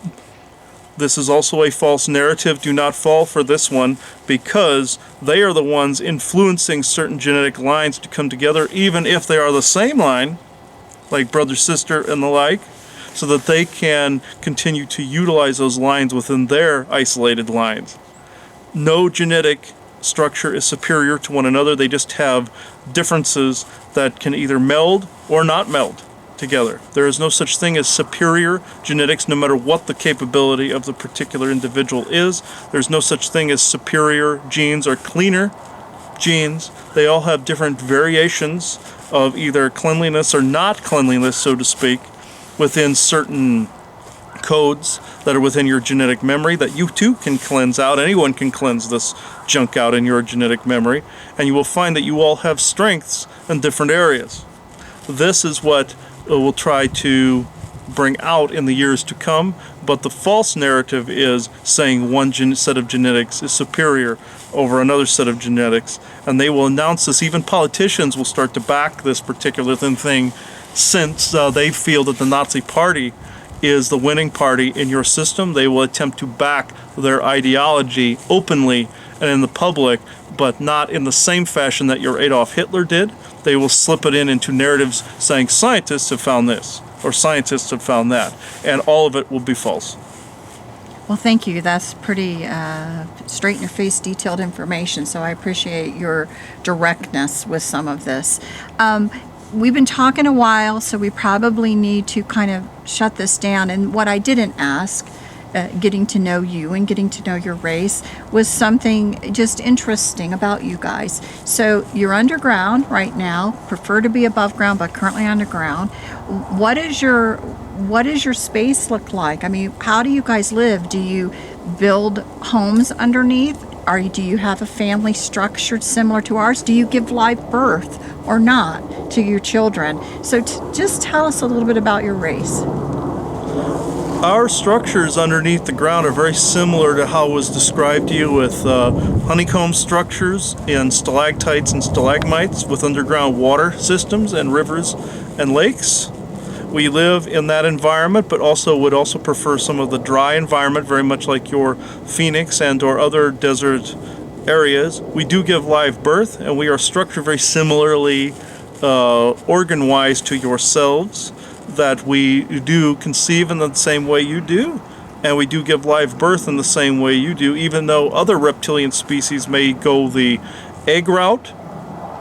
This is also a false narrative. Do not fall for this one, because they are the ones influencing certain genetic lines to come together, even if they are the same line, like brother, sister, and the like, so that they can continue to utilize those lines within their isolated lines. No genetic structure is superior to one another. They just have differences that can either meld or not meld together. There is no such thing as superior genetics, no matter what the capability of the particular individual is. There's no such thing as superior genes or cleaner genes. They all have different variations of either cleanliness or not cleanliness, so to speak, within certain codes that are within your genetic memory that you too can cleanse out. Anyone can cleanse this junk out in your genetic memory, and you will find that you all have strengths in different areas. This is what we'll try to bring out in the years to come, but the false narrative is saying one set of genetics is superior over another set of genetics, and they will announce this. Even politicians will start to back this particular thing, since they feel that the Nazi Party is the winning party in your system. They will attempt to back their ideology openly and in the public, but not in the same fashion that your Adolf Hitler did. They will slip it into narratives saying scientists have found this or scientists have found that, and all of it will be false. Well, thank you. That's pretty straight in your face, detailed information. So I appreciate your directness with some of this. We've been talking a while, so we probably need to kind of shut this down. And what I didn't ask, getting to know you and getting to know your race, was something just interesting about you guys. So you're underground right now, prefer to be above ground, but currently underground. What does your space look like? I mean, how do you guys live? Do you build homes underneath? Do you have a family structured similar to ours? Do you give live birth or not to your children? So just tell us a little bit about your race. Our structures underneath the ground are very similar to how it was described to you, with honeycomb structures and stalactites and stalagmites with underground water systems and rivers and lakes. We live in that environment, but would also prefer some of the dry environment, very much like your Phoenix and or other desert areas. We do give live birth, and we are structured very similarly organ-wise to yourselves, that we do conceive in the same way you do, and we do give live birth in the same way you do. Even though other reptilian species may go the egg route,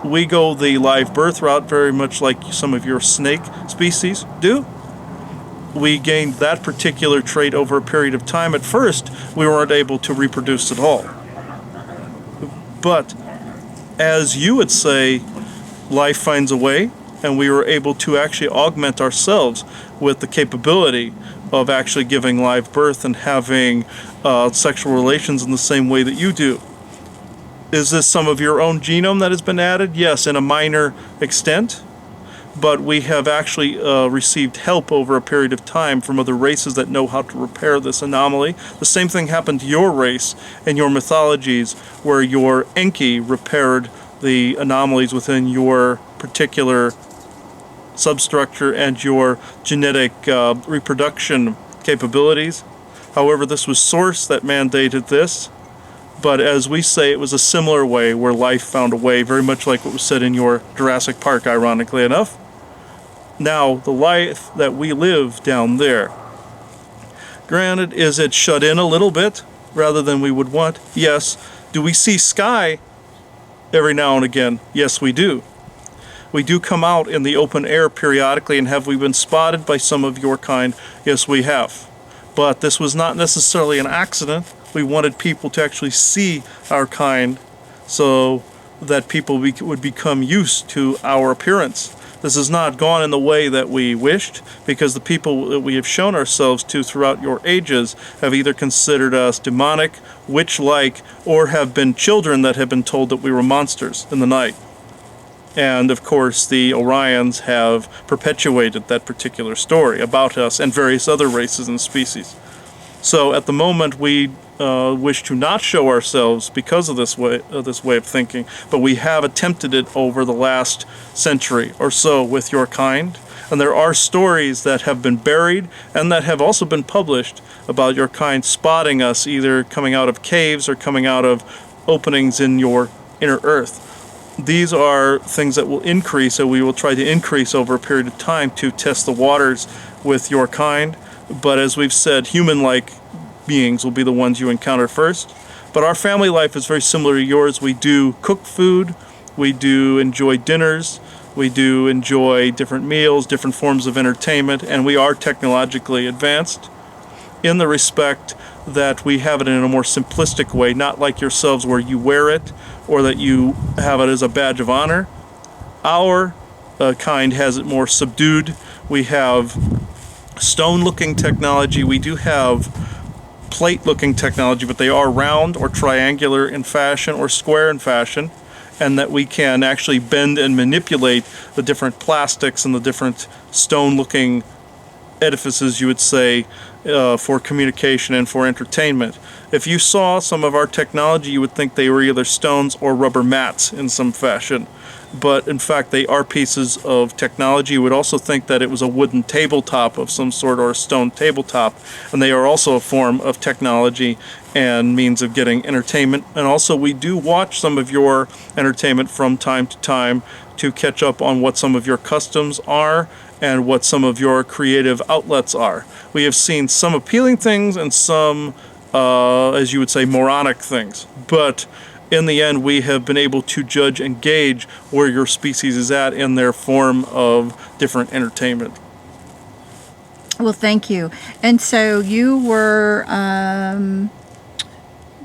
we go the live birth route, very much like some of your snake species do. We gained that particular trait over a period of time. At first, we weren't able to reproduce at all. But, as you would say, life finds a way, and we were able to actually augment ourselves with the capability of actually giving live birth and having sexual relations in the same way that you do. Is this some of your own genome that has been added? Yes, in a minor extent. But we have actually received help over a period of time from other races that know how to repair this anomaly. The same thing happened to your race and your mythologies, where your Enki repaired the anomalies within your particular substructure and your genetic reproduction capabilities. However, this was Source that mandated this. But as we say, it was a similar way where life found a way, very much like what was said in your Jurassic Park, ironically enough. Now, the life that we live down there, granted, is it shut in a little bit rather than we would want? Yes. Do we see sky every now and again? Yes, we do. We do come out in the open air periodically, and have we been spotted by some of your kind? Yes, we have. But this was not necessarily an accident. We wanted people to actually see our kind so that people would become used to our appearance. This has not gone in the way that we wished, because the people that we have shown ourselves to throughout your ages have either considered us demonic, witch-like, or have been children that have been told that we were monsters in the night. And of course, the Orions have perpetuated that particular story about us and various other races and species. So at the moment, we wish to not show ourselves because of this way of thinking, but we have attempted it over the last century or so with your kind. And there are stories that have been buried and that have also been published about your kind spotting us either coming out of caves or coming out of openings in your inner earth. These are things that will increase, and we will try to increase over a period of time to test the waters with your kind. But as we've said, human-like beings will be the ones you encounter first. But our family life is very similar to yours. We do cook food, we do enjoy dinners, we do enjoy different meals, different forms of entertainment, and we are technologically advanced in the respect that we have it in a more simplistic way, not like yourselves where you wear it or that you have it as a badge of honor. Our kind has it more subdued. We have stone-looking technology. We do have plate-looking technology, but they are round or triangular in fashion or square in fashion, and that we can actually bend and manipulate the different plastics and the different stone-looking edifices, you would say, for communication and for entertainment. If you saw some of our technology, you would think they were either stones or rubber mats in some fashion. But in fact, they are pieces of technology. You would also think that it was a wooden tabletop of some sort or a stone tabletop. And they are also a form of technology and means of getting entertainment. And also, we do watch some of your entertainment from time to time to catch up on what some of your customs are and what some of your creative outlets are. We have seen some appealing things and some, as you would say, moronic things. But in the end, we have been able to judge and gauge where your species is at in their form of different entertainment. Well, thank you. And so you were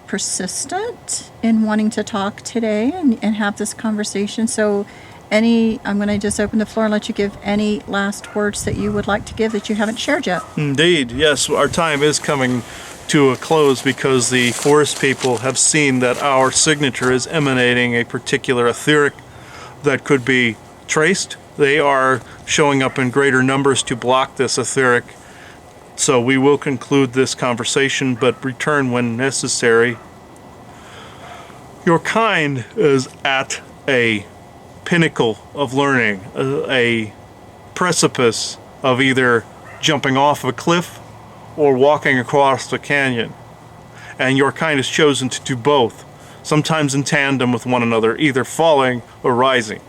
persistent in wanting to talk today and have this conversation. So I'm going to just open the floor and let you give any last words that you would like to give that you haven't shared yet. Indeed, yes. Our time is coming to a close because the forest people have seen that our signature is emanating a particular etheric that could be traced. They are showing up in greater numbers to block this etheric. So we will conclude this conversation, but return when necessary. Your kind is at a pinnacle of learning, a precipice of either jumping off a cliff or walking across the canyon. And your kind has chosen to do both, sometimes in tandem with one another, either falling or rising.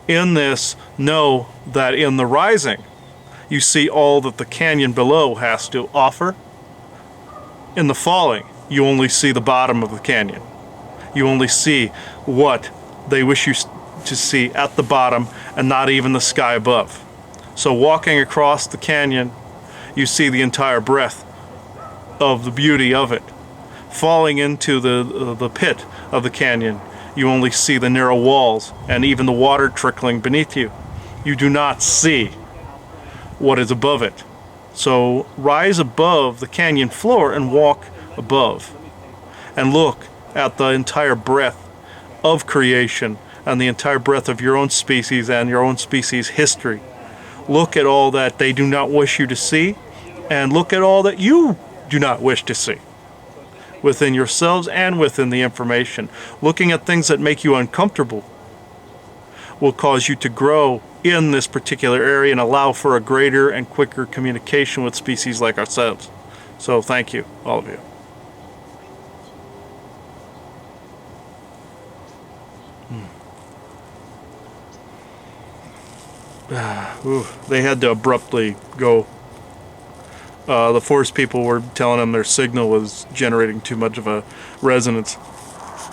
In this, know that in the rising, you see all that the canyon below has to offer. In the falling, you only see the bottom of the canyon. You only see what they wish you to see at the bottom and not even the sky above. So walking across the canyon, you see the entire breadth of the beauty of it. Falling into the pit of the canyon, you only see the narrow walls and even the water trickling beneath you. You do not see what is above it. So rise above the canyon floor and walk above. And look at the entire breadth of creation and the entire breadth of your own species and your own species history. Look at all that they do not wish you to see, and look at all that you do not wish to see within yourselves and within the information. Looking at things that make you uncomfortable will cause you to grow in this particular area and allow for a greater and quicker communication with species like ourselves. So thank you, all of you. They had to abruptly go. The forest people were telling them their signal was generating too much of a resonance.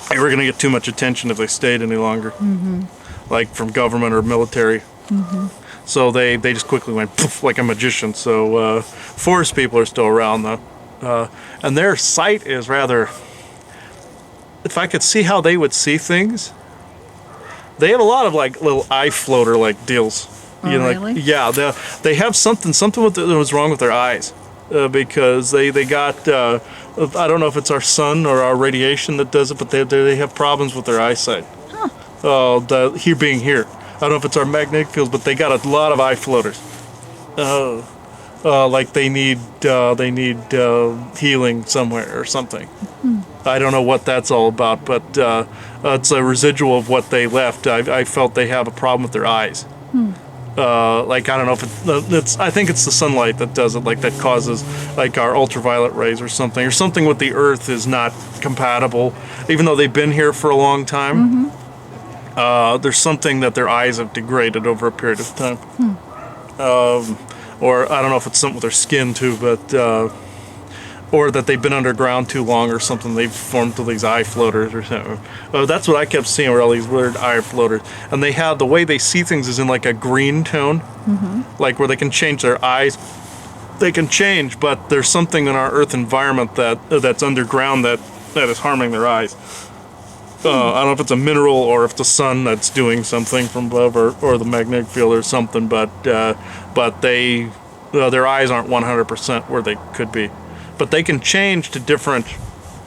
They were going to get too much attention if they stayed any longer, like from government or military. So they just quickly went poof like a magician. So forest people are still around though, and their sight is rather. If I could see how they would see things, they have a lot of like little eye floater like deals. Oh, really? Like, yeah, they have something that was wrong with their eyes because they got I don't know if it's our sun or our radiation that does it, but they have problems with their eyesight. here being here. I don't know if it's our magnetic fields, but they got a lot of eye floaters. Like they need healing somewhere or something. I don't know what that's all about, but it's a residual of what they left. I felt they have a problem with their eyes. Like I don't know if it's I think it's the sunlight that does it, like that causes like our ultraviolet rays or something with the Earth is not compatible, even though they've been here for a long time. There's something that their eyes have degraded over a period of time. Or I don't know if it's something with their skin too, but or that they've been underground too long or something. They've formed to these eye floaters or something. That's what I kept seeing, were all these weird eye floaters. And they have, the way they see things is in like a green tone, like where they can change their eyes. They can change, but there's something in our Earth environment that's underground that is harming their eyes. I don't know if it's a mineral or if the sun that's doing something from above, or the magnetic field or something, but they their eyes aren't 100% where they could be. But they can change to different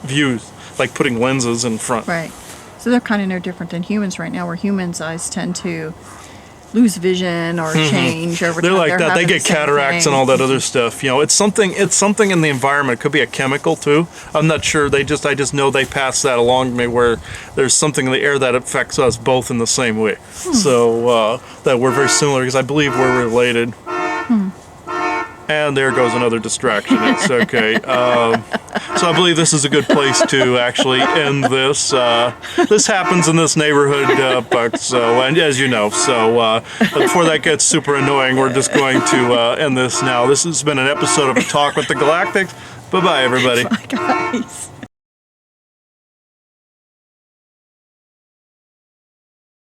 views, like putting lenses in front. Right. So they're kind of no different than humans right now, where humans' eyes tend to lose vision or change over time. They're like that. They having get the same cataracts thing. and all that other stuff. You know, it's something in the environment. It could be a chemical too. I'm not sure. I just know they pass that along to me, where there's something in the air that affects us both in the same way. So that we're very similar, because I believe we're related. And there goes another distraction. It's okay. So I believe this is a good place to actually end this. This happens in this neighborhood, Buck, so, and as you know. So before that gets super annoying, we're just going to end this now. This has been an episode of A Talk with the Galactics. Bye-bye, everybody. Bye, guys.